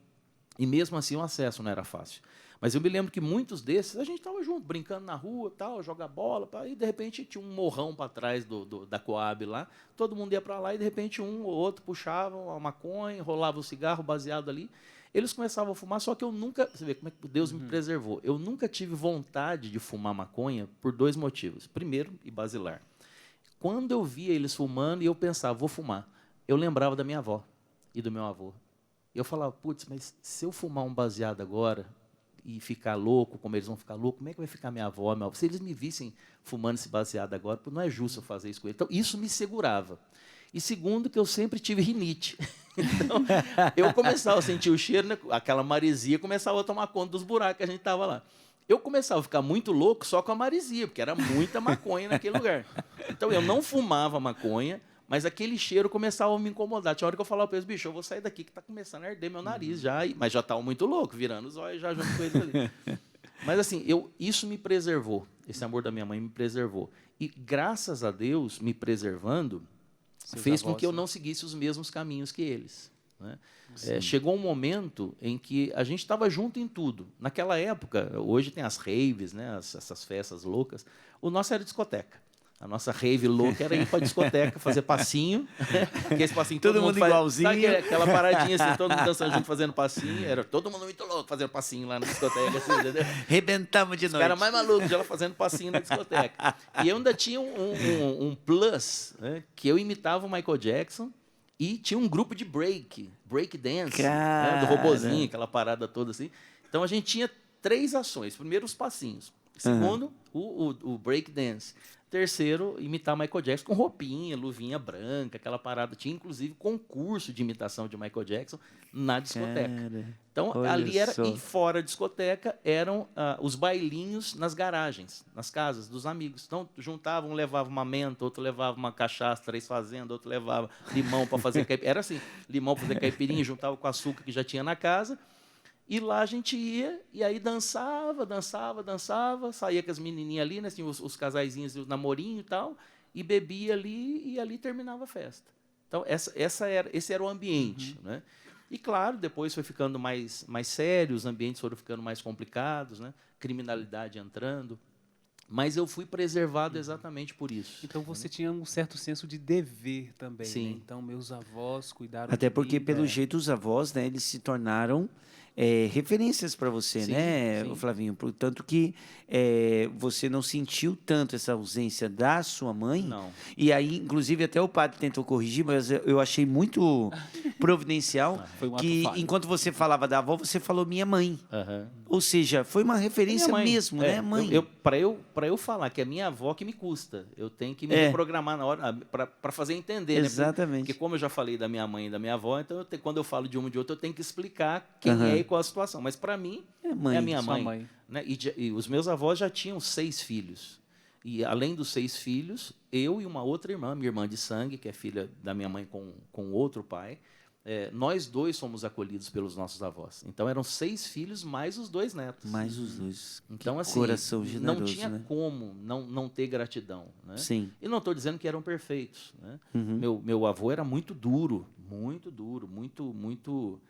E mesmo assim o acesso não era fácil. Mas eu me lembro que muitos desses, a gente estava junto, brincando na rua, tal, jogar bola, e de repente tinha um morrão para trás da Coab lá, todo mundo ia para lá e de repente um ou outro puxava a maconha, rolava o cigarro baseado ali. Eles começavam a fumar, só que eu nunca, você vê como é que Deus me preservou, eu nunca tive vontade de fumar maconha por 2 motivos. Primeiro, e basilar, quando eu via eles fumando e eu pensava, vou fumar, eu lembrava da minha avó e do meu avô. Eu falava, putz, mas se eu fumar um baseado agora e ficar louco, como eles vão ficar loucos, como é que vai ficar minha avó? Se eles me vissem fumando esse baseado agora, não é justo eu fazer isso com eles. Então, isso me segurava. E segundo, que eu sempre tive rinite. Então, eu começava a sentir o cheiro, né, aquela maresia, começava a tomar conta dos buracos que a gente estava lá. Eu começava a ficar muito louco só com a maresia, porque era muita maconha naquele lugar. Então, eu não fumava maconha, mas aquele cheiro começava a me incomodar. Tinha hora que eu falava para eles, bicho, eu vou sair daqui que está começando a arder meu nariz já. Mas já estava muito louco, virando os olhos já junto com eles ali. Mas assim, isso me preservou. Esse amor da minha mãe me preservou. E graças a Deus, me preservando, fez com que eu não seguisse os mesmos caminhos que eles. Né? Chegou um momento em que a gente estava junto em tudo. Naquela época, hoje tem as raves, né, essas festas loucas, o nosso era discoteca. A nossa rave louca era ir para a discoteca, fazer passinho. Que esse passinho todo mundo faz, igualzinho. Sabe aquela paradinha assim, todo mundo dançando junto, fazendo passinho. Era todo mundo muito louco fazendo passinho lá na discoteca. Assim, entendeu? Rebentamos de noite. Os caras mais malucos, já fazendo passinho na discoteca. E eu ainda tinha um plus, né, que eu imitava o Michael Jackson e tinha um grupo de break dance, né, do robozinho, aquela parada toda assim. Então a gente tinha 3 ações. Primeiro, os passinhos. Segundo, o break dance. Terceiro, imitar Michael Jackson com roupinha, luvinha branca, aquela parada. Tinha, inclusive, concurso de imitação de Michael Jackson na discoteca. Então, ali era, e fora a discoteca, eram os bailinhos nas garagens, nas casas dos amigos. Então, juntavam, um levava uma menta, outro levava uma cachaça, 3 fazendas, outro levava limão para fazer caipirinha. Era assim, limão para fazer caipirinha, juntava com açúcar que já tinha na casa. E lá a gente ia, e aí dançava, saía com as menininhas ali, né, assim, os casaizinhos, os namorinhos e tal, e bebia ali, e ali terminava a festa. Então, esse era o ambiente. Né? E, claro, depois foi ficando mais sério, os ambientes foram ficando mais complicados, né? Criminalidade entrando. Mas eu fui preservado exatamente por isso. Então você tinha um certo senso de dever também. Sim. Né? Então meus avós cuidaram Até de porque, mim, pelo jeito, os avós, né, eles se tornaram referências para você, Sim, né, sim. Flavinho? Portanto que você não sentiu tanto essa ausência da sua mãe. Não. E aí, inclusive, até o padre tentou corrigir, mas eu achei muito providencial Foi um ato que, falho. enquanto você falava da avó, você falou minha mãe. Aham. Ou seja, foi uma referência Minha mãe. mesmo, né, mãe? Para eu falar que é minha avó que me custa, eu tenho que me reprogramar na hora para fazer entender, né? Exatamente. Porque como eu já falei da minha mãe e da minha avó, então quando eu falo de uma e de outra, eu tenho que explicar quem Aham. é e qual a situação. Mas para mim mãe. é a minha Sua mãe. mãe. Né? E os meus avós já tinham 6 filhos. E além dos 6 filhos, eu e uma outra irmã, minha irmã de sangue, que é filha da minha mãe com outro pai, nós 2 fomos acolhidos pelos nossos avós. Então eram 6 filhos mais os 2 netos. Mais os dois. Então, Que assim, coração generoso, não tinha né? como não ter gratidão. Né? Sim. E não estou dizendo que eram perfeitos. Né? Uhum. Meu avô era muito duro, muito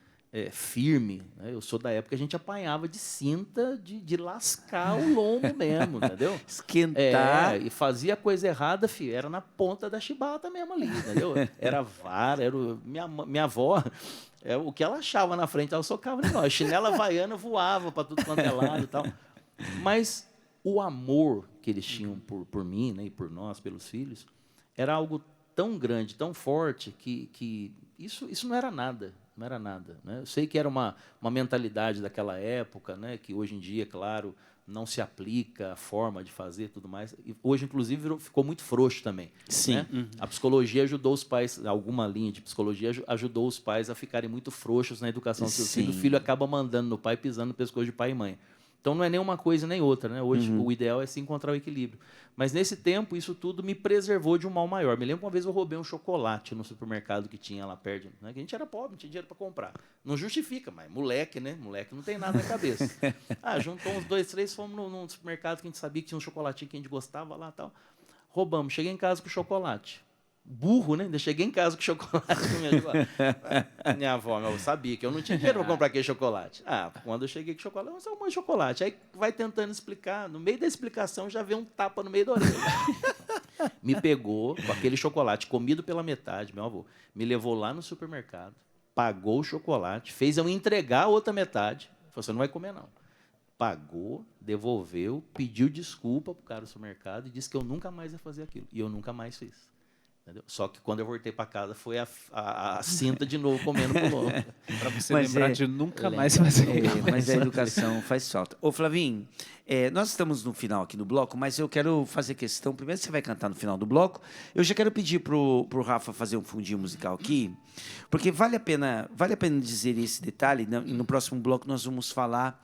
firme. Né? Eu sou da época que a gente apanhava de cinta, de lascar o lombo mesmo, entendeu? Esquentar. E fazia coisa errada, filho, era na ponta da chibata mesmo ali, entendeu? Era vara, minha avó, o que ela achava na frente, ela socava em nós. Chinela havaiana voava para tudo quanto é lado e tal. Mas o amor que eles tinham por mim, né, e por nós, pelos filhos, era algo tão grande, tão forte, que isso não era nada. Não era nada. Né? Eu sei que era uma mentalidade daquela época, né, que hoje em dia, claro, não se aplica a forma de fazer tudo mais. E hoje, inclusive, ficou muito frouxo também. Sim. Né? A psicologia ajudou os pais, alguma linha de psicologia ajudou os pais a ficarem muito frouxos na educação do seu filho. O filho acaba mandando no pai, pisando no pescoço de pai e mãe. Então, não é nem uma coisa nem outra. Né? Hoje, o ideal é se encontrar o equilíbrio. Mas, nesse tempo, isso tudo me preservou de um mal maior. Me lembro que uma vez eu roubei um chocolate no supermercado que tinha lá perto. Né? Que a gente era pobre, não tinha dinheiro para comprar. Não justifica, mas moleque, né? Moleque não tem nada na cabeça. Juntou uns 2, 3, fomos num supermercado que a gente sabia que tinha um chocolatinho que a gente gostava lá e tal. Roubamos. Cheguei em casa com chocolate. Burro, né? Ainda cheguei em casa com chocolate. Minha avó, eu sabia que eu não tinha dinheiro para comprar aquele chocolate. Quando eu cheguei com chocolate, eu arrumei chocolate. Aí vai tentando explicar. No meio da explicação, já vê um tapa no meio da orelha. Me pegou com aquele chocolate comido pela metade, meu avô. Me levou lá no supermercado, pagou o chocolate, fez eu entregar a outra metade. Falou, você não vai comer, não. Pagou, devolveu, pediu desculpa para o cara do supermercado e disse que eu nunca mais ia fazer aquilo. E eu nunca mais fiz. Entendeu? Só que quando eu voltei para casa foi a cinta de novo comendo pro lombo. Para você lembrar de nunca mais fazer. Mas a educação faz falta. Ô, Flavinho, nós estamos no final aqui do bloco, mas eu quero fazer questão. Primeiro você vai cantar no final do bloco. Eu já quero pedir pro Rafa fazer um fundinho musical aqui, porque vale a pena dizer esse detalhe. No próximo bloco nós vamos falar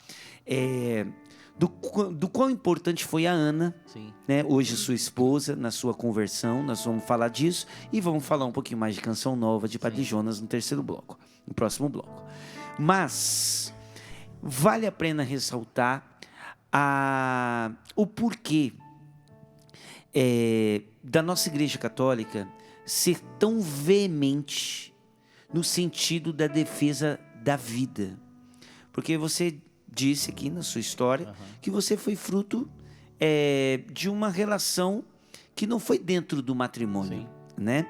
do quão importante foi a Ana, Sim. né? Hoje sua esposa, na sua conversão. Nós vamos falar disso e vamos falar um pouquinho mais de Canção Nova de Padre Jonas no terceiro bloco, no próximo bloco. Mas vale a pena ressaltar o porquê da nossa Igreja Católica ser tão veemente no sentido da defesa da vida. Porque você disse aqui na sua história que você foi fruto de uma relação que não foi dentro do matrimônio, né?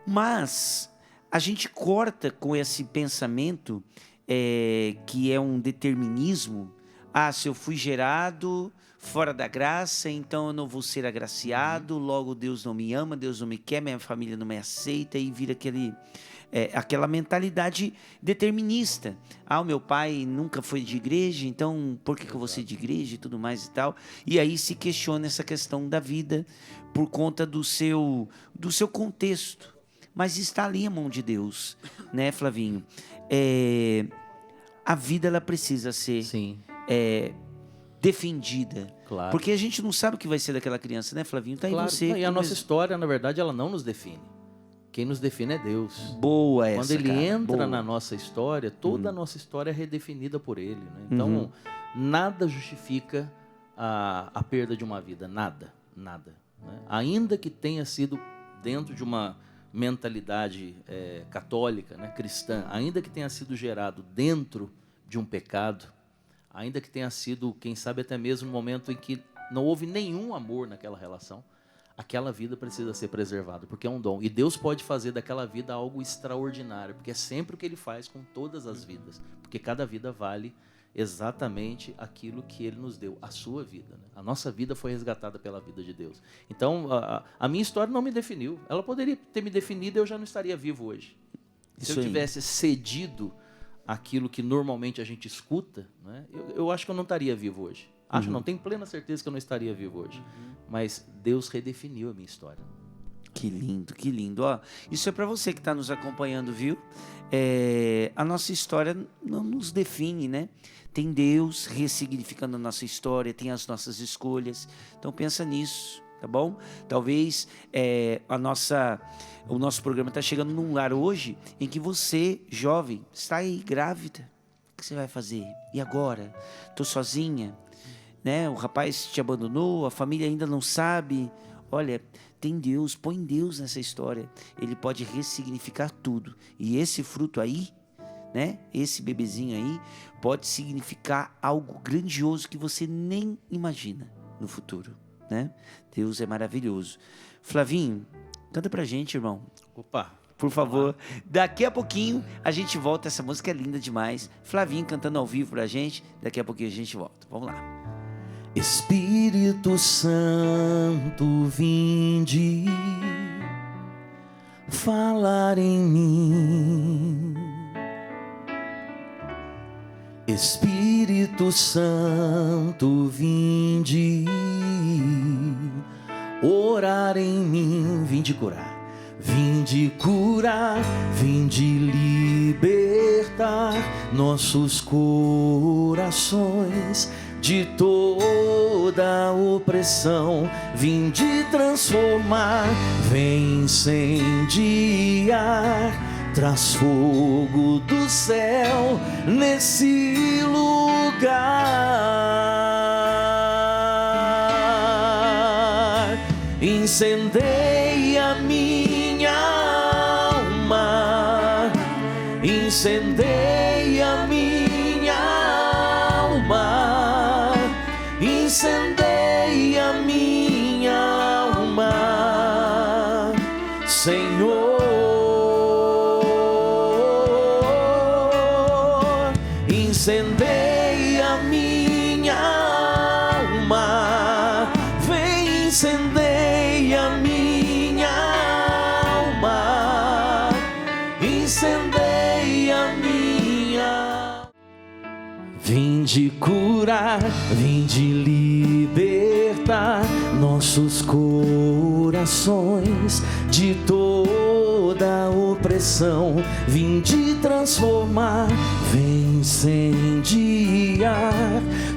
Mas a gente corta com esse pensamento que é um determinismo. Se eu fui gerado fora da graça, então eu não vou ser agraciado, logo Deus não me ama, Deus não me quer, minha família não me aceita, e vira aquela mentalidade determinista. O meu pai nunca foi de igreja, então por que eu vou ser de igreja e tudo mais e tal? E aí se questiona essa questão da vida por conta do seu contexto. Mas está ali a mão de Deus, né, Flavinho? A vida ela precisa ser defendida. Claro. Porque a gente não sabe o que vai ser daquela criança, né, Flavinho? Tá aí Claro. você. E a nossa história, na verdade, ela não nos define. Quem nos define é Deus. Boa essa, Quando Ele cara, entra boa. na nossa história, toda a nossa história é redefinida por Ele. Né? Então, nada justifica a perda de uma vida. Nada. Né? Ainda que tenha sido dentro de uma mentalidade católica, né, cristã, ainda que tenha sido gerado dentro de um pecado, ainda que tenha sido, quem sabe, até mesmo no momento em que não houve nenhum amor naquela relação, aquela vida precisa ser preservada, porque é um dom. E Deus pode fazer daquela vida algo extraordinário, porque é sempre o que Ele faz com todas as vidas, porque cada vida vale exatamente aquilo que Ele nos deu, a sua vida. Né? A nossa vida foi resgatada pela vida de Deus. Então, a minha história não me definiu. Ela poderia ter me definido e eu já não estaria vivo hoje. Se eu tivesse cedido aquilo que normalmente a gente escuta, né, eu acho que eu não estaria vivo hoje. Não tenho plena certeza que eu não estaria vivo hoje. Mas Deus redefiniu a minha história. Que lindo, que lindo. Ó, isso é para você que está nos acompanhando, viu? A nossa história não nos define, né? Tem Deus ressignificando a nossa história, tem as nossas escolhas. Então pensa nisso, tá bom? Talvez o nosso programa está chegando num lugar hoje em que você, jovem, está aí grávida. O que você vai fazer? E agora? Estou sozinha, né? O rapaz te abandonou, a família ainda não sabe. Olha, tem Deus, põe Deus nessa história. Ele pode ressignificar tudo. E esse fruto aí, né? Esse bebezinho aí, pode significar algo grandioso que você nem imagina no futuro, né? Deus é maravilhoso. Flavinho, canta pra gente, irmão. Opa! Por favor. Daqui a pouquinho a gente volta. Essa música é linda demais. Flavinho cantando ao vivo pra gente. Daqui a pouquinho a gente volta. Vamos lá. Espírito Santo, vinde falar em mim. Espírito Santo, vinde orar em mim. Vinde curar, vinde libertar nossos corações de toda opressão, vinde transformar, vem incendiar, traz fogo do céu nesse lugar. Incendeia minha alma, incendeia minha alma, incendeia minha alma, Senhor. Incendeia minha alma, vem incendeia minha alma, incendeia minha. Vinde curar, vinde libertar nossos corações de toda opressão, vinde transformar, vem incendiar,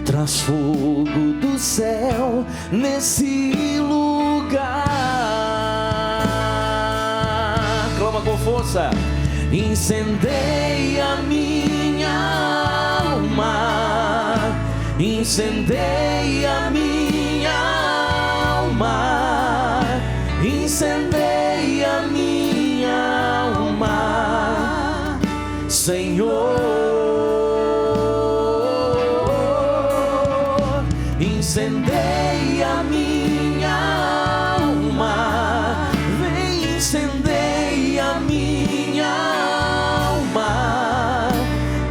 traz fogo do céu nesse lugar. Clama com força. Incendeia minha alma, incendeia minha alma, incendeia minha alma, Senhor. Incendeia minha alma, vem incendeia minha alma,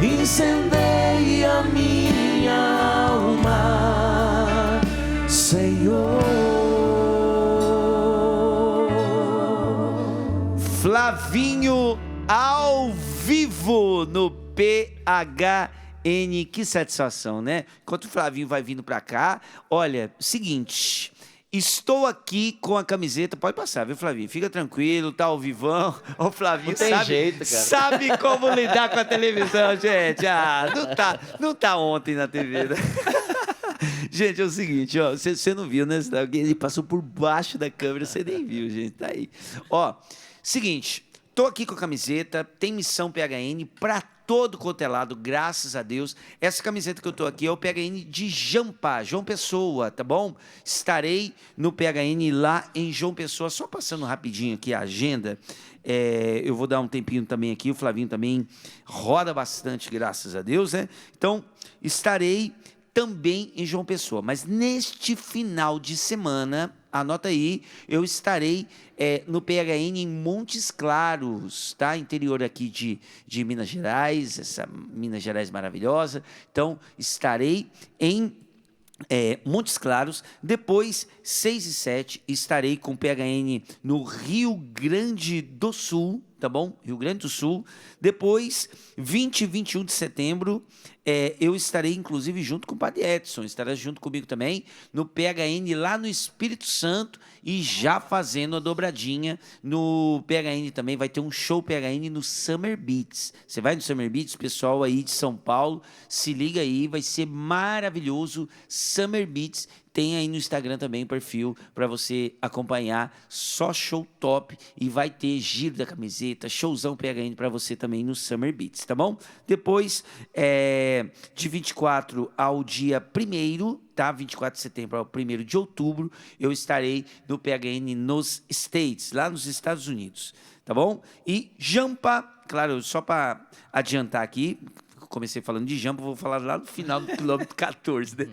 incendeia minha alma, Senhor. Flavinho ao vivo no PHN. Que satisfação, né? Enquanto o Flavinho vai vindo pra cá, olha, seguinte, estou aqui com a camiseta, pode passar, viu, Flavinho? Fica tranquilo, tá ao vivão. O Flavinho não tem jeito, cara. Sabe como lidar com a televisão, gente. Ah, não tá ontem na TV, né? Gente, é o seguinte, ó, você não viu, né? Ele passou por baixo da câmera, você nem viu, gente, tá aí. Ó, seguinte, tô aqui com a camiseta, tem missão PHN pra todo quanto é lado, graças a Deus. Essa camiseta que eu tô aqui é o PHN de Jampa, João Pessoa, tá bom? Estarei no PHN lá em João Pessoa, só passando rapidinho aqui a agenda. Eu vou dar um tempinho também aqui, o Flavinho também roda bastante, graças a Deus, né? Então, estarei também em João Pessoa, mas neste final de semana, anota aí, eu estarei no PHN em Montes Claros, tá? Interior aqui de Minas Gerais, essa Minas Gerais maravilhosa. Então, estarei em Montes Claros. Depois, 6 e 7, estarei com o PHN no Rio Grande do Sul, tá bom? Rio Grande do Sul. Depois, 20 e 21 de setembro, eu estarei, inclusive, junto com o Padre Edson, estará junto comigo também, no PHN lá no Espírito Santo, e já fazendo a dobradinha no PHN também. Vai ter um show PHN no Summer Beats. Você vai no Summer Beats, pessoal aí de São Paulo, se liga aí, vai ser maravilhoso. Summer Beats. Tem aí no Instagram também o perfil para você acompanhar, só show top, e vai ter giro da camiseta, showzão PHN para você também no Summer Beats, tá bom? Depois, de 24 ao dia 1º, tá? 24 de setembro ao 1º de outubro, eu estarei no PHN nos States, lá nos Estados Unidos, tá bom? E Jampa, claro, só para adiantar aqui, comecei falando de Jampa, vou falar lá no final do quilômetro 14, né?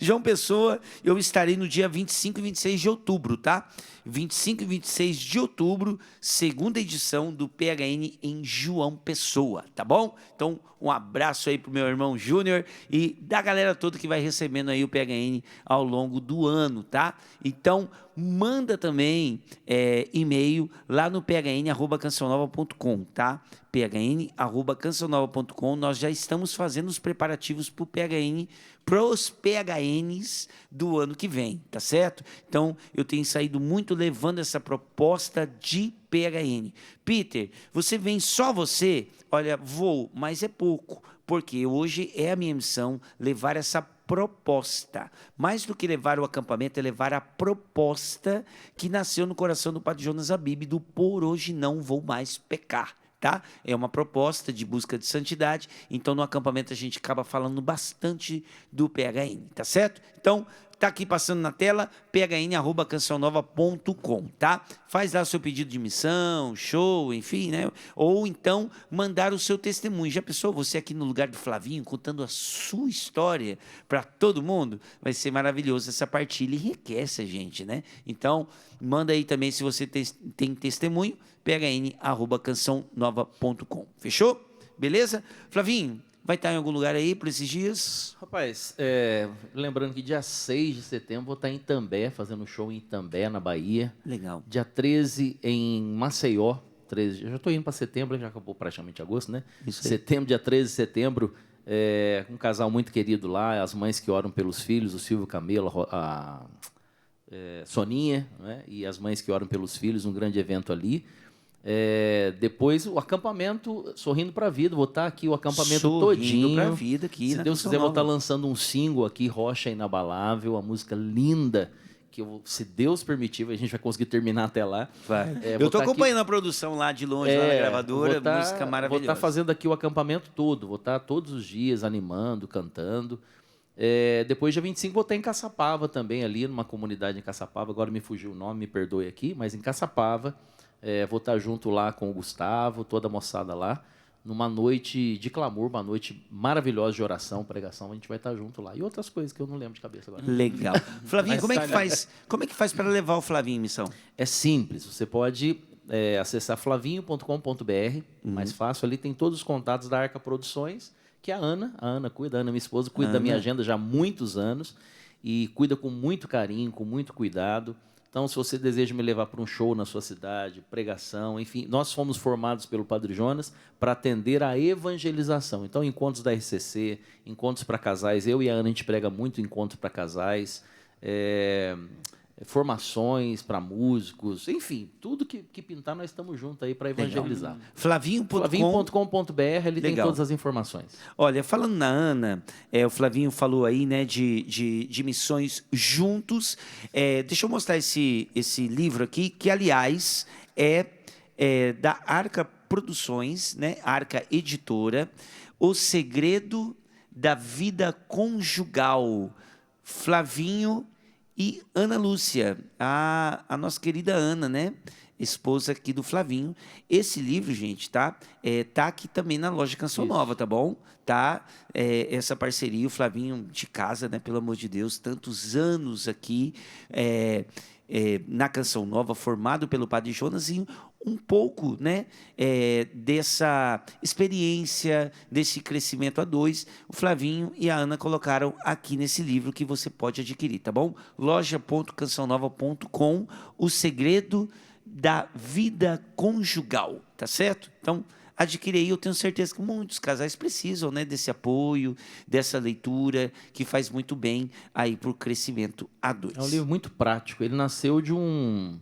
João Pessoa, eu estarei no dia 25 e 26 de outubro, tá? 25 e 26 de outubro, segunda edição do PHN em João Pessoa, tá bom? Então, um abraço aí pro meu irmão Júnior e da galera toda que vai recebendo aí o PHN ao longo do ano, tá? Então, manda também e-mail lá no phn@cancionnova.com, tá? phn@cancionnova.com. Nós já estamos fazendo os preparativos para o PHN, pros PHNs do ano que vem, tá certo? Então, eu tenho saído muito levando essa proposta de PHN. Peter, você vem só você? Olha, vou, mas é pouco, porque hoje é a minha missão levar essa proposta. Mais do que levar o acampamento, é levar a proposta que nasceu no coração do Padre Jonas Abib, do Por Hoje Não Vou Mais Pecar. Tá? É uma proposta de busca de santidade, então no acampamento a gente acaba falando bastante do PHN, tá certo? Então, tá aqui passando na tela, phn@cancionnova.com, tá? Faz lá o seu pedido de missão, show, enfim, né? Ou então mandar o seu testemunho. Já pensou você aqui no lugar do Flavinho, contando a sua história para todo mundo? Vai ser maravilhoso essa partilha, enriquece a gente, né? Então, manda aí também se você tem testemunho, phn@cancionnova.com. Fechou? Beleza? Flavinho, vai estar em algum lugar aí por esses dias? Rapaz, lembrando que dia 6 de setembro vou estar em Itambé, fazendo show em Itambé, na Bahia. Legal. Dia 13 em Maceió. 13, eu já estou indo para setembro, já acabou praticamente agosto, né? Isso aí. Setembro, dia 13 de setembro, um casal muito querido lá, as mães que oram pelos filhos, o Silvio Camelo, a Soninha, né? E as mães que oram pelos filhos, um grande evento ali. Depois o acampamento Sorrindo para a Vida, vou estar aqui o acampamento todinho. Pra vida aqui, se na Deus Canção quiser, vou Nova. estar lançando um single aqui, Rocha Inabalável, uma música linda, que se Deus permitir, a gente vai conseguir terminar até lá. Vai. vou Eu tô estar aqui- acompanhando a produção lá de longe, lá na gravadora, vou estar- música maravilhosa. Vou estar fazendo aqui o acampamento todo, vou estar todos os dias animando, cantando. Depois, dia 25, vou estar em Caçapava também, ali numa comunidade em Caçapava, agora me fugiu o nome, me perdoe aqui, mas em Caçapava. Vou estar junto lá com o Gustavo, toda a moçada lá, numa noite de clamor, uma noite maravilhosa de oração, pregação, a gente vai estar junto lá. E outras coisas que eu não lembro de cabeça agora. Legal. Flavinho, como é que faz para levar o Flavinho em missão? É simples, você pode acessar flavinho.com.br, mais fácil, ali tem todos os contatos da Arca Produções, que é a Ana cuida, a Ana, minha esposa, cuida da minha agenda já há muitos anos, e cuida com muito carinho, com muito cuidado. Então, se você deseja me levar para um show na sua cidade, pregação, enfim, nós fomos formados pelo Padre Jonas para atender à evangelização. Então, encontros da RCC, encontros para casais. Eu e a Ana, a gente prega muito encontro para casais. formações para músicos, enfim, tudo que pintar nós estamos juntos aí para evangelizar. Flavinho.com. Flavinho.com.br, ele tem Legal. todas as informações. Olha, falando na Ana, o Flavinho falou aí, né, de missões juntos. Deixa eu mostrar esse livro aqui, que, aliás, é da Arca Produções, né, Arca Editora, O Segredo da Vida Conjugal. Flavinho e Ana Lúcia, a nossa querida Ana, né? Esposa aqui do Flavinho. Esse livro, gente, tá aqui também na loja Canção Nova, tá bom? Tá? Essa parceria, o Flavinho de casa, né? Pelo amor de Deus, tantos anos aqui na Canção Nova, formado pelo Padre Jonas, e um pouco, né, dessa experiência, desse crescimento a dois, o Flavinho e a Ana colocaram aqui nesse livro que você pode adquirir, tá bom? loja.cançãonova.com, O Segredo da Vida Conjugal, tá certo? Então, adquire aí, eu tenho certeza que muitos casais precisam, né, desse apoio, dessa leitura, que faz muito bem aí para o crescimento a dois. É um livro muito prático, ele nasceu de uma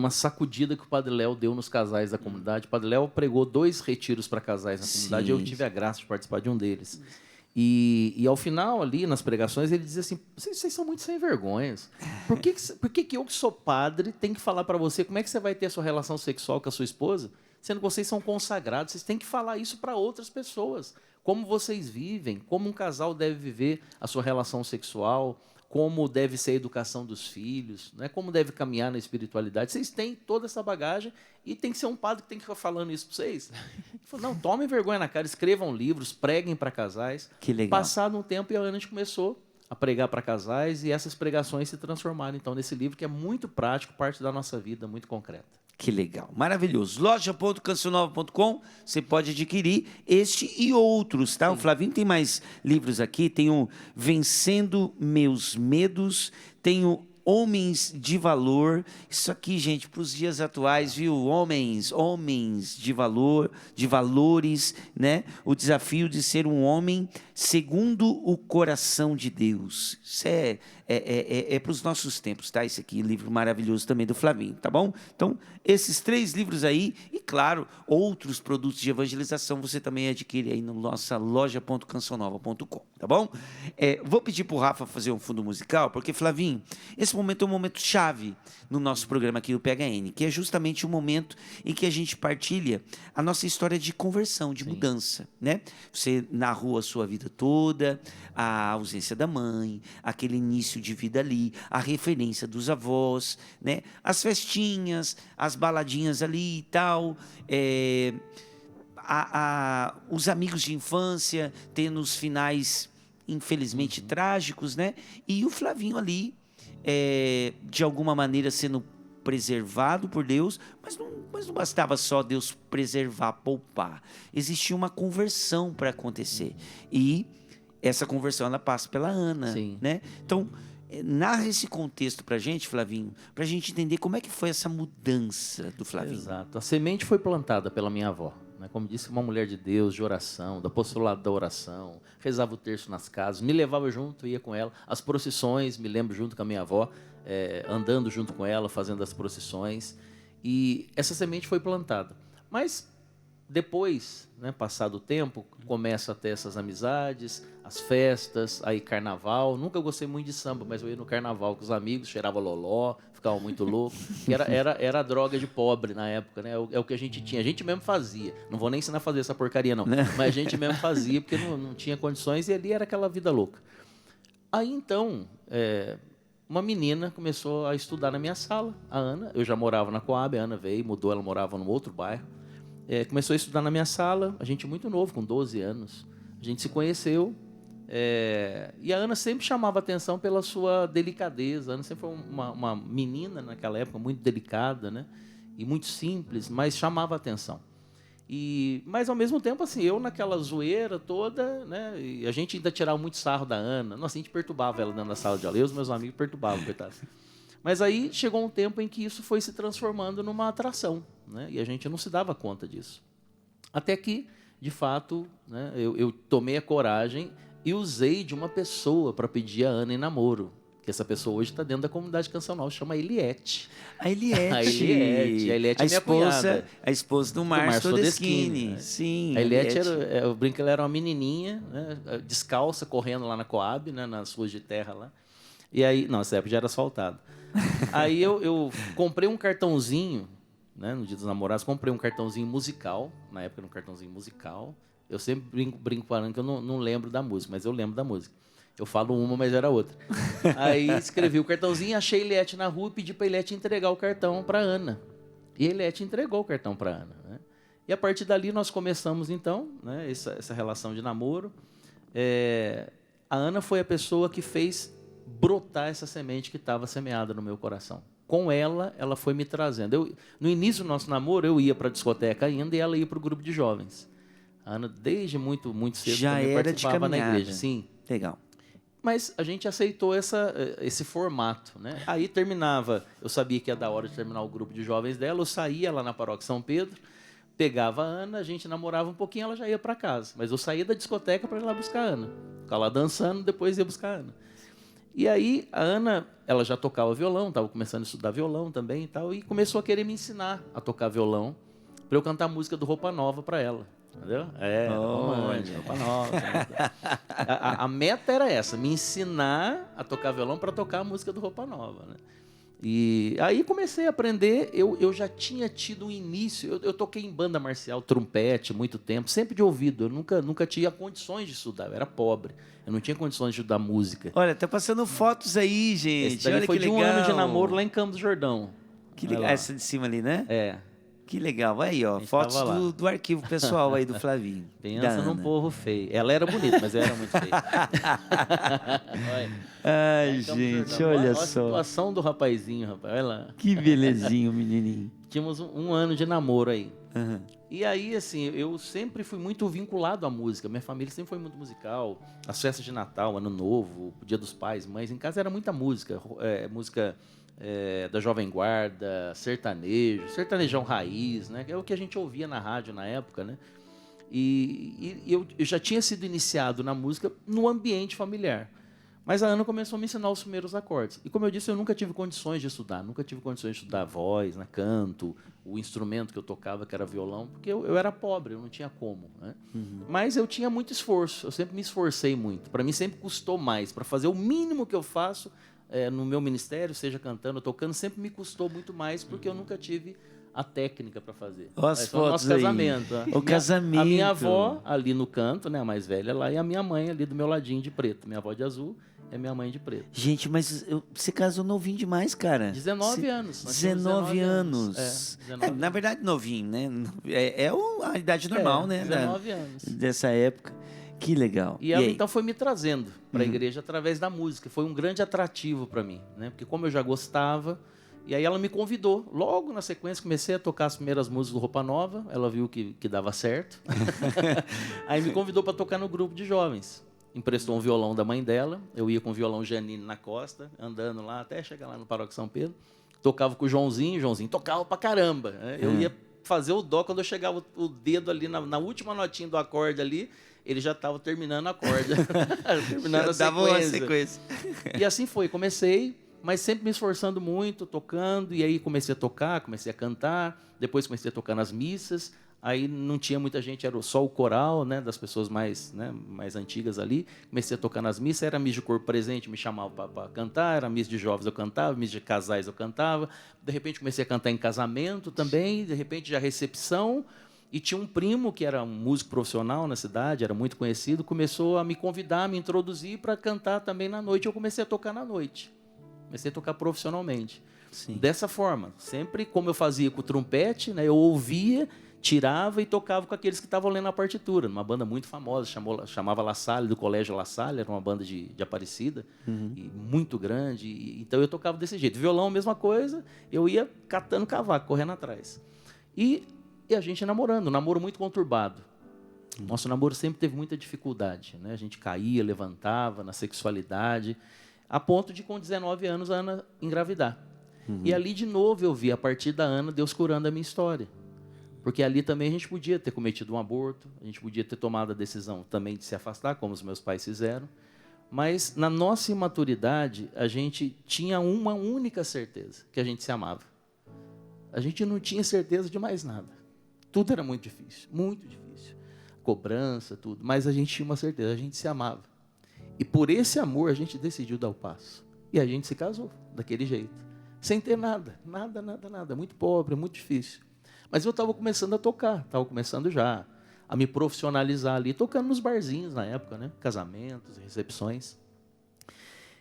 sacudida que o Padre Léo deu nos casais da comunidade. O Padre Léo pregou 2 retiros para casais na comunidade, e eu tive a graça de participar de um deles. E ao final, ali, nas pregações, ele dizia assim, vocês são muito sem vergonhas. Por que eu, que sou padre, tenho que falar para você como é que você vai ter a sua relação sexual com a sua esposa, sendo que vocês são consagrados? Vocês têm que falar isso para outras pessoas. Como vocês vivem, como um casal deve viver a sua relação sexual, como deve ser a educação dos filhos, né? Como deve caminhar na espiritualidade. Vocês têm toda essa bagagem e tem que ser um padre que tem que ficar falando isso para vocês. Ele falou, não, tomem vergonha na cara, escrevam livros, preguem para casais. Que legal. Passado um tempo, a Ana, a gente começou a pregar para casais e essas pregações se transformaram, então, nesse livro que é muito prático, parte da nossa vida, muito concreta. Que legal, maravilhoso. Loja.cancionova.com, você pode adquirir este e outros, tá? Sim. O Flavinho tem mais livros aqui, tem o Vencendo Meus Medos, tem o Homens de Valor. Isso aqui, gente, para os dias atuais, viu? Homens de valor, de valores, né? O desafio de ser um homem segundo o coração de Deus. Isso é para os nossos tempos, tá? Esse aqui, livro maravilhoso também do Flavinho, tá bom? Então, esses 3 livros aí, e claro, outros produtos de evangelização você também adquire aí na nossa loja.cançãonova.com, tá bom? Vou pedir para o Rafa fazer um fundo musical, porque, Flavinho, esse momento é um momento chave no nosso programa aqui do PHN, que é justamente o momento em que a gente partilha a nossa história de conversão, de mudança, né? Você narrou a sua vida toda, a ausência da mãe, aquele início de vida ali, a referência dos avós, né? As festinhas, as baladinhas ali e tal, os amigos de infância tendo os finais, infelizmente, trágicos, né? E o Flavinho ali, de alguma maneira, sendo preservado por Deus, mas não bastava só Deus preservar, poupar. Existia uma conversão para acontecer. E essa conversão, ela passa pela Ana, né? Então, narra esse contexto para a gente, Flavinho, para a gente entender como é que foi essa mudança do Flavinho. Exato. A semente foi plantada pela minha avó, né? Como disse, uma mulher de Deus, de oração, do apostolado da oração, rezava o terço nas casas, me levava junto, ia com ela. As procissões, me lembro, junto com a minha avó, andando junto com ela, fazendo as procissões. E essa semente foi plantada. Mas depois, né, passado o tempo, começa a ter essas amizades, as festas, aí carnaval. Nunca gostei muito de samba, mas eu ia no carnaval com os amigos, cheirava loló, ficava muito louco. Era a droga de pobre na época, né? É o que a gente tinha. A gente mesmo fazia. Não vou nem ensinar a fazer essa porcaria, não. Mas a gente mesmo fazia, porque não tinha condições, e ali era aquela vida louca. Aí, então, uma menina começou a estudar na minha sala, a Ana. Eu já morava na Coab, a Ana veio, mudou, ela morava num outro bairro. Começou a estudar na minha sala, a gente muito novo, com 12 anos. A gente se conheceu, e a Ana sempre chamava atenção pela sua delicadeza. A Ana sempre foi uma menina naquela época, muito delicada, né? E muito simples, mas chamava atenção. Mas, ao mesmo tempo, assim, eu naquela zoeira toda, né? E a gente ainda tirava muito sarro da Ana. Nossa, a gente perturbava ela dentro da sala de aula. Eu e os meus amigos perturbavam, coitado. Mas aí chegou um tempo em que isso foi se transformando numa atração, né? E a gente não se dava conta disso. Até que, de fato, né, eu tomei a coragem e usei de uma pessoa para pedir a Ana em namoro. Quer Porque essa pessoa hoje está dentro da comunidade Canção Nova, chama Eliette. A Eliette. A Eliette. A Eliette é minha cunhada. A esposa do Márcio Todeschini. né? Sim. A Eliette, eu brinco que ela era uma menininha, né, descalça, correndo lá na Coab, né, nas ruas de terra lá. E aí, não, nessa época já era asfaltado. Aí eu comprei um cartãozinho, né, no Dia dos Namorados, comprei um cartãozinho musical, na época era um cartãozinho musical. Eu sempre brinco falando que eu não lembro da música, mas eu lembro da música. Eu falo uma, mas era outra. Aí escrevi o cartãozinho, achei a Eliette na rua e pedi para a Eliette entregar o cartão para Ana. E a Eliette entregou o cartão para Ana, né? E a partir dali nós começamos, então, né, essa relação de namoro. A Ana foi a pessoa que fez brotar essa semente que estava semeada no meu coração. Com ela foi me trazendo. No início do nosso namoro, eu ia para a discoteca ainda e ela ia para o grupo de jovens. A Ana, desde muito cedo, já também era participava de na igreja. Sim. Legal. Mas a gente aceitou esse formato, né? Aí terminava, eu sabia que ia dar hora de terminar o grupo de jovens dela, eu saía lá na paróquia São Pedro, pegava a Ana, a gente namorava um pouquinho, ela já ia para casa. Mas eu saía da discoteca para ir lá buscar a Ana. Ficava lá dançando, depois ia buscar a Ana. E aí a Ana, ela já tocava violão, estava começando a estudar violão também e tal, e começou a querer me ensinar a tocar violão para eu cantar a música do Roupa Nova para ela. Entendeu? Roupa Nova. A meta era essa, me ensinar a tocar violão para tocar a música do Roupa Nova, né? E aí comecei a aprender, eu já tinha tido um início, eu toquei em banda marcial, trompete, muito tempo, sempre de ouvido, eu nunca tinha condições de estudar, eu era pobre, eu não tinha condições de estudar música. Olha, tá passando fotos aí, gente. Esse daí olha foi que de legal. um ano de namoro lá em Campos do Jordão. Que legal. Essa de cima ali, né? É. Que legal. Aí, ó, fotos do arquivo pessoal aí do Flavinho. Pensa num povo feio. Ela era bonita, mas eu era muito feio. Ai, gente, olha só. A situação do rapazinho, rapaz. Olha lá. Que belezinho, menininho. Tínhamos um ano de namoro aí. Uhum. E aí, assim, eu sempre fui muito vinculado à música. Minha família sempre foi muito musical. As festas de Natal, Ano Novo, Dia dos Pais, Mães. Em casa era muita música. Música da Jovem Guarda, sertanejão raiz, né? Que é o que a gente ouvia na rádio na época, né? E eu já tinha sido iniciado na música no ambiente familiar. Mas a Ana começou a me ensinar os primeiros acordes. E como eu disse, eu nunca tive condições de estudar. Nunca tive condições de estudar voz, né, canto, o instrumento que eu tocava, que era violão, porque eu era pobre, eu não tinha como, né? Uhum. Mas eu tinha muito esforço, eu sempre me esforcei muito. Para mim sempre custou mais. Para fazer o mínimo que eu faço no meu ministério, seja cantando ou tocando, sempre me custou muito mais, porque eu nunca tive a técnica para fazer. As fotos o nosso casamento. O casamento. A minha avó ali no canto, né, a mais velha lá, e a minha mãe ali do meu ladinho de preto. Minha avó de azul é minha mãe de preto. Gente, mas você casou novinho demais, cara. 19 anos. 19 anos. 19 na verdade, novinho, né? A idade normal, né? 19 anos. Dessa época. Que legal. E ela, então, foi me trazendo para a igreja através da música. Foi um grande atrativo para mim, né? Porque como eu já gostava, e aí ela me convidou. Logo na sequência, comecei a tocar as primeiras músicas do Roupa Nova. Ela viu que dava certo. Aí me convidou para tocar no grupo de jovens. Emprestou um violão da mãe dela. Eu ia com o violão Janine na costa, andando lá até chegar lá no Paróquia São Pedro. Tocava com o Joãozinho. O Joãozinho tocava pra caramba, né? Eu ia fazer o dó, quando eu chegava o dedo ali na última notinha do acorde ali, ele já estava terminando a corda. Terminando a sequência. E assim foi. Comecei, mas sempre me esforçando muito, tocando. E aí comecei a tocar, comecei a cantar. Depois comecei a tocar nas missas. Aí não tinha muita gente, era só o coral, né, das pessoas mais antigas ali. Comecei a tocar nas missas, era missa de corpo presente, me chamava para cantar, era missa de jovens eu cantava, missa de casais eu cantava. De repente comecei a cantar em casamento também, de repente já recepção. E tinha um primo que era um músico profissional na cidade, era muito conhecido, começou a me convidar, a me introduzir para cantar também na noite. Eu comecei a tocar na noite, comecei a tocar profissionalmente. Sim. Dessa forma, sempre como eu fazia com o trompete, né, eu ouvia, tirava e tocava com aqueles que estavam lendo a partitura. Uma banda muito famosa, chamava La Salle, do Colégio La Salle, era uma banda de Aparecida, e muito grande. Então eu tocava desse jeito. Violão, mesma coisa, eu ia catando cavaco, correndo atrás. E a gente namorando, um namoro muito conturbado. Nosso namoro sempre teve muita dificuldade, né? A gente caía, levantava na sexualidade, a ponto de, com 19 anos, a Ana engravidar. E ali, de novo, eu vi, a partir da Ana, Deus curando a minha história. Porque ali também a gente podia ter cometido um aborto, a gente podia ter tomado a decisão também de se afastar, como os meus pais fizeram. Mas na nossa imaturidade, a gente tinha uma única certeza, que a gente se amava. A gente não tinha certeza de mais nada. Tudo era muito difícil, muito difícil. Cobrança, tudo. Mas a gente tinha uma certeza, a gente se amava. E por esse amor a gente decidiu dar o passo. E a gente se casou daquele jeito. Sem ter nada, nada. Muito pobre, muito difícil. Mas eu estava começando a tocar, estava começando já a me profissionalizar ali, tocando nos barzinhos na época, né? Casamentos, recepções.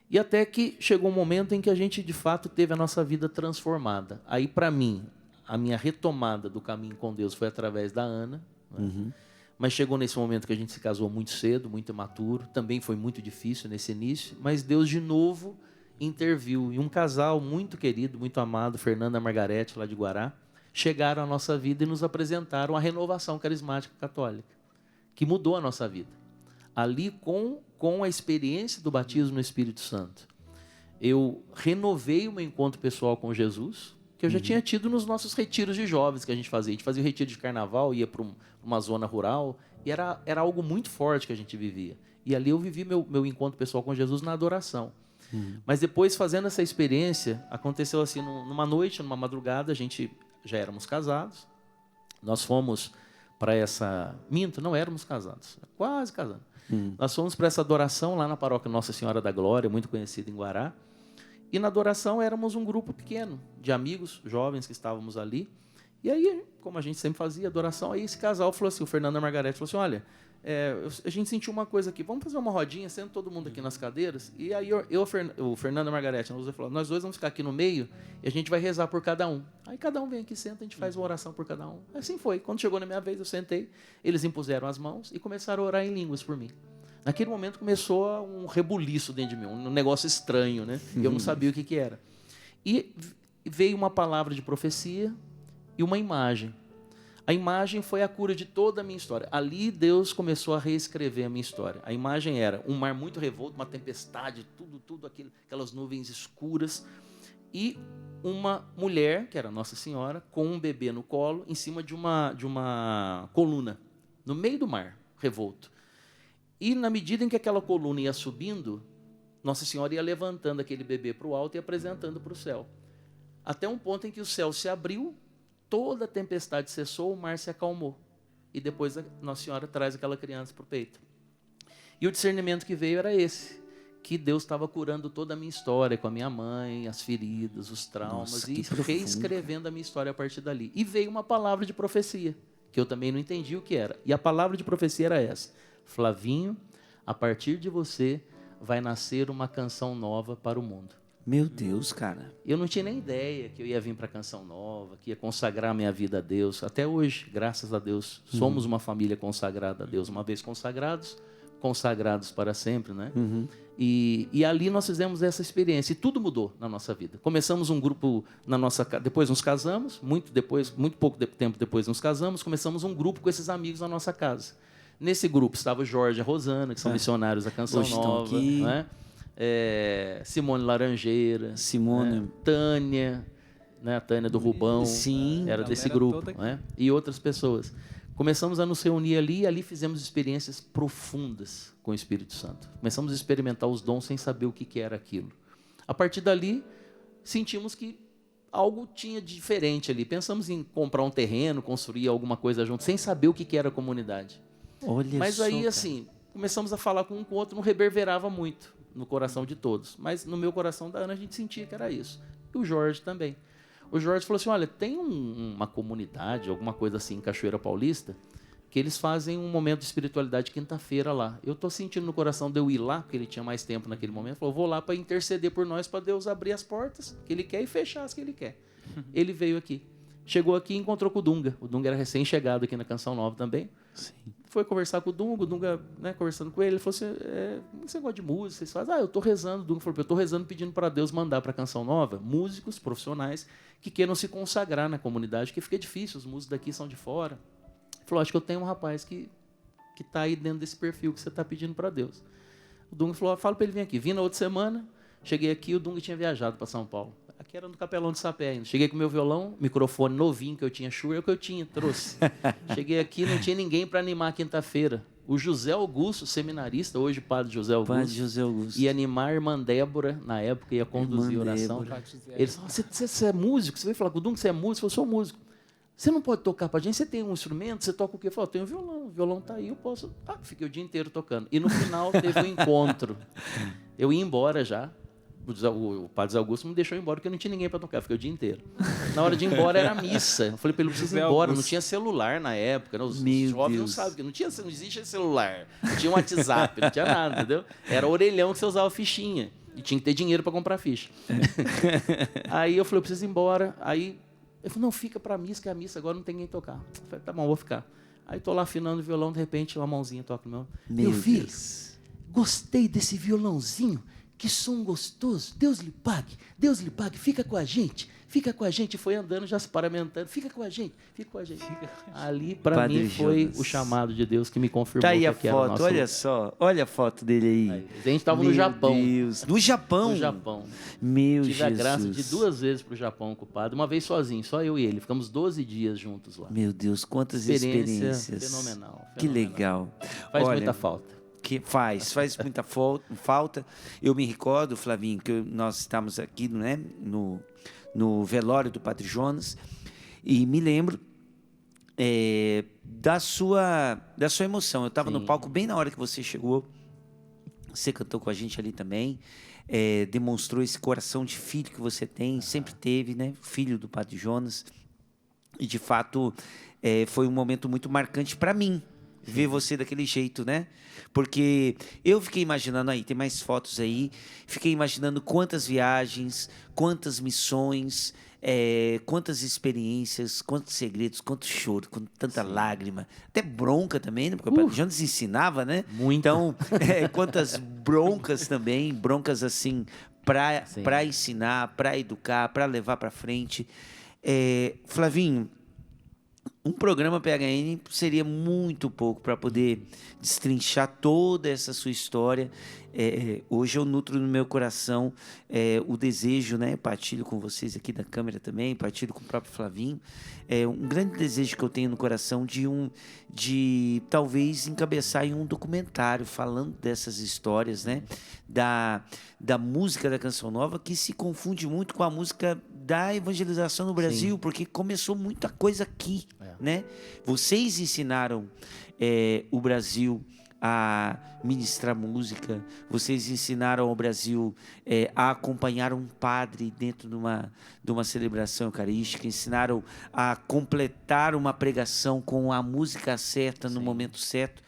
E até que chegou um momento em que a gente, de fato, teve a nossa vida transformada. Aí, para mim, a minha retomada do caminho com Deus foi através da Ana. Né? Mas chegou nesse momento que a gente se casou muito cedo, muito imaturo. Também foi muito difícil nesse início. Mas Deus, de novo, interviu. E um casal muito querido, muito amado, Fernanda e Margarete, lá de Guará, chegaram à nossa vida e nos apresentaram a renovação carismática católica, que mudou a nossa vida. Ali, com a experiência do batismo no Espírito Santo, eu renovei o meu encontro pessoal com Jesus, que eu já tinha tido nos nossos retiros de jovens que a gente fazia. A gente fazia o retiro de carnaval, ia para uma zona rural, e era algo muito forte que a gente vivia. E ali eu vivi meu encontro pessoal com Jesus na adoração. Mas depois, fazendo essa experiência, aconteceu assim, numa noite, numa madrugada, a gente já éramos casados, nós fomos para essa... Minto, não éramos casados, quase casados. Nós fomos para essa adoração lá na paróquia Nossa Senhora da Glória, muito conhecida em Guará, e na adoração éramos um grupo pequeno de amigos, jovens que estávamos ali, e aí, como a gente sempre fazia adoração, aí esse casal falou assim, o Fernando e a Margarete falou assim, olha, a gente sentiu uma coisa aqui, vamos fazer uma rodinha, senta todo mundo aqui nas cadeiras, e aí o Fernando e a Margarete, nós dois vamos ficar aqui no meio, e a gente vai rezar por cada um. Aí cada um vem aqui, senta, a gente faz uma oração por cada um. Assim foi. Quando chegou na minha vez, eu sentei, eles impuseram as mãos e começaram a orar em línguas por mim. Naquele momento começou um rebuliço dentro de mim, um negócio estranho, né? Eu não sabia o que era. E veio uma palavra de profecia e uma imagem. A imagem foi a cura de toda a minha história. Ali Deus começou a reescrever a minha história. A imagem era um mar muito revolto, uma tempestade, tudo aquelas nuvens escuras. E uma mulher, que era Nossa Senhora, com um bebê no colo, em cima de uma coluna, no meio do mar revolto. E na medida em que aquela coluna ia subindo, Nossa Senhora ia levantando aquele bebê para o alto e apresentando para o céu. Até um ponto em que o céu se abriu, toda a tempestade cessou, o mar se acalmou. E depois a Nossa Senhora traz aquela criança para o peito. E o discernimento que veio era esse, que Deus estava curando toda a minha história com a minha mãe, as feridas, os traumas, nossa, e reescrevendo a minha história a partir dali. E veio uma palavra de profecia, que eu também não entendi o que era. E a palavra de profecia era essa: Flavinho, a partir de você vai nascer uma canção nova para o mundo. Meu Deus, cara. Eu não tinha nem ideia que eu ia vir para a Canção Nova, que ia consagrar minha vida a Deus. Até hoje, graças a Deus, somos uma família consagrada a Deus. Uma vez consagrados para sempre, né? E ali nós fizemos essa experiência e tudo mudou na nossa vida. Começamos um grupo na nossa casa, depois nos casamos, muito pouco tempo depois nos casamos, começamos um grupo com esses amigos na nossa casa. Nesse grupo estava o Jorge e a Rosana, que são missionários da Canção Nova, né? Simone Laranjeira, Tânia, né? A Tânia do Rubão, era desse grupo, né? E outras pessoas. Começamos a nos reunir ali e ali fizemos experiências profundas com o Espírito Santo. Começamos a experimentar os dons sem saber o que era aquilo. A partir dali, sentimos que algo tinha de diferente ali. Pensamos em comprar um terreno, construir alguma coisa junto, sem saber o que era a comunidade. Mas aí, assim, começamos a falar com um com o outro, não reverberava muito no coração de todos. Mas no meu coração da Ana a gente sentia que era isso. E o Jorge também. O Jorge falou assim, olha, tem uma comunidade, alguma coisa assim, em Cachoeira Paulista, que eles fazem um momento de espiritualidade quinta-feira lá. Eu estou sentindo no coração de eu ir lá, porque ele tinha mais tempo naquele momento. Ele falou, vou lá para interceder por nós, para Deus abrir as portas que Ele quer e fechar as que Ele quer. Ele veio aqui. Chegou aqui e encontrou com o Dunga. O Dunga era recém-chegado aqui na Canção Nova também. Sim. Foi conversar com o Dunga, né, conversando com ele falou assim, você gosta de música? Vocês fazem? Eu estou rezando. O Dunga falou, eu estou rezando pedindo para Deus mandar para a Canção Nova músicos profissionais que queiram se consagrar na comunidade, porque fica difícil, os músicos daqui são de fora. Ele falou, acho que eu tenho um rapaz que está aí dentro desse perfil que você está pedindo para Deus. O Dunga falou, fala para ele vir aqui. Vim na outra semana, cheguei aqui, o Dunga tinha viajado para São Paulo. Aqui era no Capelão de Sapé ainda. Cheguei com meu violão, microfone novinho que eu tinha, Shure, é o que eu tinha, trouxe. Cheguei aqui, não tinha ninguém para animar a quinta-feira. o José Augusto, seminarista, hoje padre José Augusto, Padre José Augusto. ia animar a irmã Débora, na época, ia conduzir a oração. Eles falaram, você é músico? Você veio falar com o Dunga, você é músico? Eu sou músico. Você não pode tocar para a gente? Você tem um instrumento? Você toca o quê? Eu falei, tenho violão. O violão está aí, eu posso... Fiquei o dia inteiro tocando. E no final teve um encontro. Eu ia embora já. O padre José Augusto me deixou embora porque não tinha ninguém para tocar. Fiquei o dia inteiro. Na hora de ir embora era missa. Eu falei para ele, preciso ir embora. Não tinha celular na época. Né? Os jovens não sabem que não existe celular. Não tinha WhatsApp, não tinha nada, entendeu? Era orelhão que você usava fichinha. E tinha que ter dinheiro para comprar ficha. Aí eu falei, eu preciso ir embora. Aí ele falou, não, fica para a missa, que a missa agora não tem ninguém tocar. Eu falei, tá bom, vou ficar. Aí estou lá afinando o violão, de repente uma mãozinha toca no meu filho, gostei desse violãozinho, que som gostoso, Deus lhe pague, fica com a gente. E foi andando, já se paramentando, fica com a gente. Ali, para mim, foi o chamado de Deus que me confirmou. Tá aí a que era o foto, nosso olha lugar. só, olha a foto dele aí. A gente estava no Japão. Deus. No Japão? No Japão. Meu Tive Jesus. a graça de 2 vezes para o Japão com o padre, uma vez sozinho, só eu e ele. Ficamos 12 dias juntos lá. Meu Deus, quantas Experiência experiências. fenomenal. Que legal. Faz Olha, muita falta. Que faz muita falta. Eu me recordo, Flavinho, que nós estávamos aqui, né, no velório do Padre Jonas, e me lembro da sua emoção. Eu estava no palco bem na hora que você chegou, você cantou com a gente ali também, demonstrou esse coração de filho que você tem, sempre teve, né, filho do Padre Jonas, e de fato foi um momento muito marcante para mim, ver você daquele jeito, né? Porque eu fiquei imaginando aí, tem mais fotos aí, fiquei imaginando quantas viagens, quantas missões, quantas experiências, quantos segredos, quanto choro, tanta lágrima, até bronca também, né? Porque o Padre Jonas ensinava, né? Muito. Então, quantas broncas também, broncas assim, para ensinar, para educar, para levar para frente. Flavinho, um programa PHN seria muito pouco para poder destrinchar toda essa sua história. Hoje eu nutro no meu coração o desejo, né? Partilho com vocês aqui da câmera também, partilho com o próprio Flavinho. Um grande desejo que eu tenho no coração de talvez encabeçar em um documentário falando dessas histórias, né? Da música da Canção Nova, que se confunde muito com a música da evangelização no Brasil, porque começou muita coisa aqui, né? Vocês ensinaram o Brasil a ministrar música, vocês ensinaram ao Brasil a acompanhar um padre dentro de uma celebração eucarística, ensinaram a completar uma pregação com a música certa no momento certo.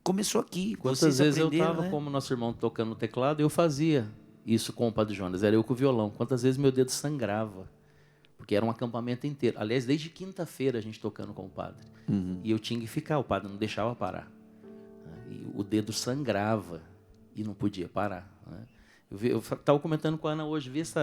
Começou aqui. Quantas vezes eu estava, né? como nosso irmão, tocando no teclado, eu fazia isso com o Padre Jonas, era eu com o violão. Quantas vezes meu dedo sangrava, porque era um acampamento inteiro. Aliás, desde quinta-feira a gente tocando com o padre. E eu tinha que ficar, o padre não deixava parar. E o dedo sangrava e não podia parar. Né? Eu estava comentando com a Ana hoje, vi esse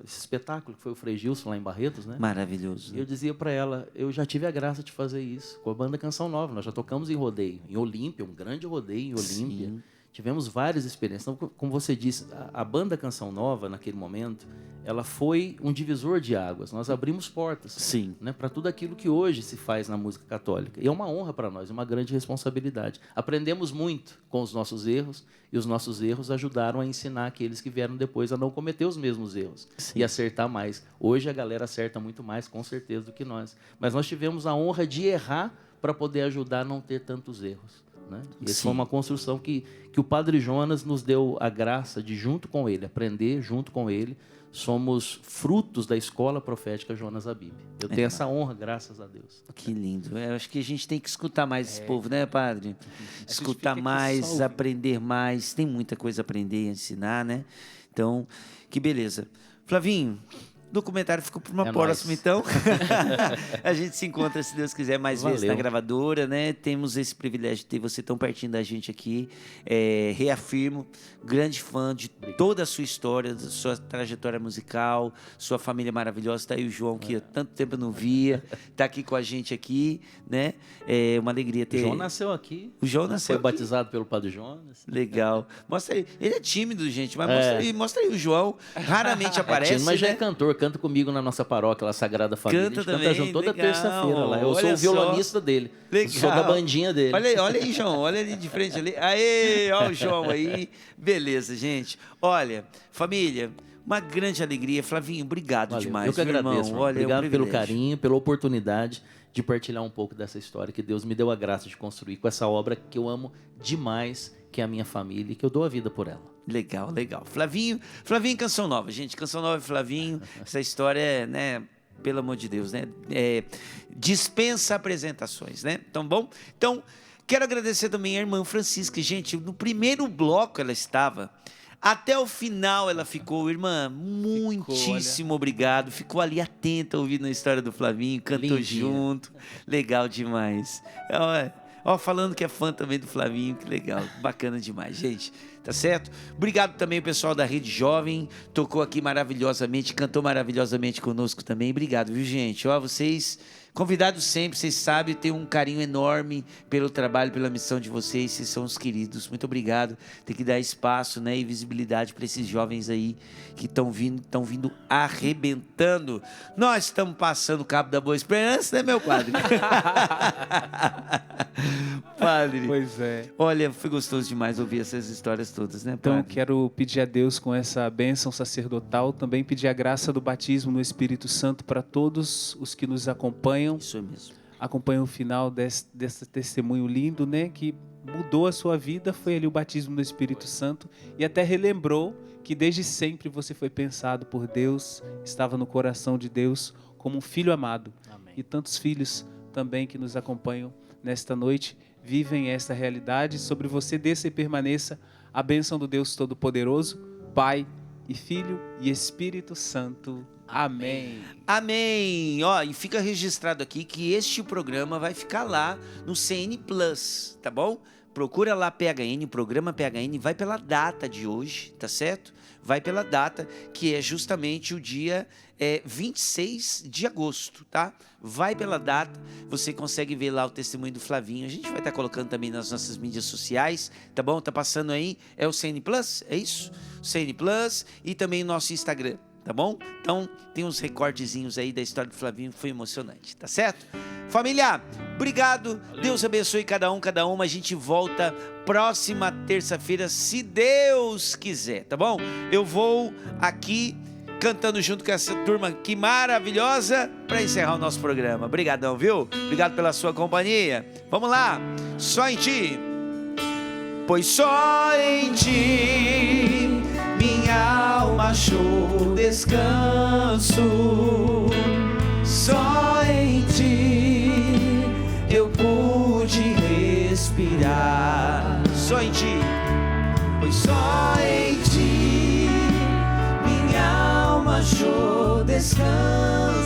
espetáculo que foi o Frei Gilson lá em Barretos, né? Maravilhoso. E eu dizia para ela, eu já tive a graça de fazer isso com a banda Canção Nova. Nós já tocamos em rodeio, em Olímpia, um grande rodeio em Olímpia. Sim. Tivemos várias experiências. Então, como você disse, a banda Canção Nova, naquele momento, ela foi um divisor de águas. Nós abrimos portas, né, para tudo aquilo que hoje se faz na música católica. E é uma honra para nós, é uma grande responsabilidade. Aprendemos muito com os nossos erros, e os nossos erros ajudaram a ensinar aqueles que vieram depois a não cometer os mesmos erros e acertar mais. Hoje a galera acerta muito mais, com certeza, do que nós. Mas nós tivemos a honra de errar para poder ajudar a não ter tantos erros. Né? E essa foi uma construção que o Padre Jonas nos deu a graça de, junto com ele, aprender junto com ele. Somos frutos da escola profética Jonas Abib. Eu tenho essa honra, graças a Deus. Que lindo. Eu acho que a gente tem que escutar mais esse povo, né, padre? Escutar mais, aprender mais. Tem muita coisa a aprender e ensinar, né? Então, que beleza. Flavinho, o documentário ficou para uma próxima, então. A gente se encontra, se Deus quiser, mais vezes na gravadora, né? Temos esse privilégio de ter você tão pertinho da gente aqui. Reafirmo, grande fã de toda a sua história, da sua trajetória musical, sua família maravilhosa. Está aí o João, que há tanto tempo eu não via. Está aqui com a gente aqui, né? É uma alegria ter... O João nasceu aqui. O João nasceu Foi batizado pelo Padre Jonas. Legal. Mostra aí. Ele é tímido, gente, mas mostra aí o João. Raramente aparece, tímido, mas já né? é cantor canta comigo na nossa paróquia, lá Sagrada Família. Canta a gente também, canta junto toda legal. terça-feira lá. Eu Olha sou o só. violonista dele. Legal. Sou da bandinha dele. Olha aí, João, olha ali de frente ali. Aê, olha o João aí. Beleza, gente. Olha, família, uma grande alegria. Flavinho, obrigado Valeu. demais, Eu que meu agradeço, irmão. irmão. Olha, Obrigado é um pelo privilégio. carinho, pela oportunidade de partilhar um pouco dessa história que Deus me deu a graça de construir com essa obra que eu amo demais, que é a minha família e que eu dou a vida por ela. Legal, legal. Flavinho, Canção Nova, gente. Canção Nova e Flavinho, essa história é, né, pelo amor de Deus, né? Dispensa apresentações, né? Então, bom? Então, quero agradecer também a irmã Francisca. Gente, no primeiro bloco ela estava, até o final ela ficou. Irmã, muitíssimo obrigado. Ficou ali atenta ouvindo a história do Flavinho, cantou Lindinha. junto. Legal demais. Ó, falando que é fã também do Flavinho, que legal, bacana demais, gente, tá certo? Obrigado também o pessoal da Rede Jovem, tocou aqui maravilhosamente, cantou maravilhosamente conosco também, obrigado, viu, gente? Ó, vocês, convidados sempre, vocês sabem, tenho um carinho enorme pelo trabalho, pela missão de vocês são os queridos, muito obrigado, tem que dar espaço, né, e visibilidade para esses jovens aí que estão vindo arrebentando. Nós estamos passando o cabo da Boa Esperança, né, meu padre? Padre, Pois é. olha, foi gostoso demais ouvir essas histórias todas, né, Então, padre? quero pedir a Deus com essa bênção sacerdotal, também pedir a graça do batismo no Espírito Santo para todos os que nos acompanham, Isso mesmo. acompanham o final desse testemunho lindo, né, que mudou a sua vida, foi ali o batismo no Espírito Santo e até relembrou que desde sempre você foi pensado por Deus, estava no coração de Deus como um filho amado. Amém. E tantos filhos também que nos acompanham nesta noite vivem esta realidade. Sobre você desça e permaneça a bênção do Deus Todo-Poderoso, Pai e Filho e Espírito Santo. Amém. Amém. Ó, e fica registrado aqui que este programa vai ficar lá no CN Plus, tá bom? Procura lá PHN, o programa PHN, vai pela data de hoje, tá certo? Vai pela data, que é justamente o dia 26 de agosto, tá? Vai pela data, você consegue ver lá o testemunho do Flavinho. A gente vai estar colocando também nas nossas mídias sociais, tá bom? Tá passando aí, é o CN Plus, é isso? CN Plus e também o nosso Instagram, tá bom? Então, tem uns recortezinhos aí da história do Flavinho, foi emocionante, tá certo? Família, obrigado, Deus abençoe cada um, cada uma. A gente volta próxima terça-feira, se Deus quiser, tá bom? Eu vou aqui cantando junto com essa turma que maravilhosa para encerrar o nosso programa. Obrigadão, viu? Obrigado pela sua companhia. Vamos lá, só em ti. Pois só em ti minha alma achou descanso. Só em ti eu pude respirar. Só em ti, pois só em ti minha alma achou descanso.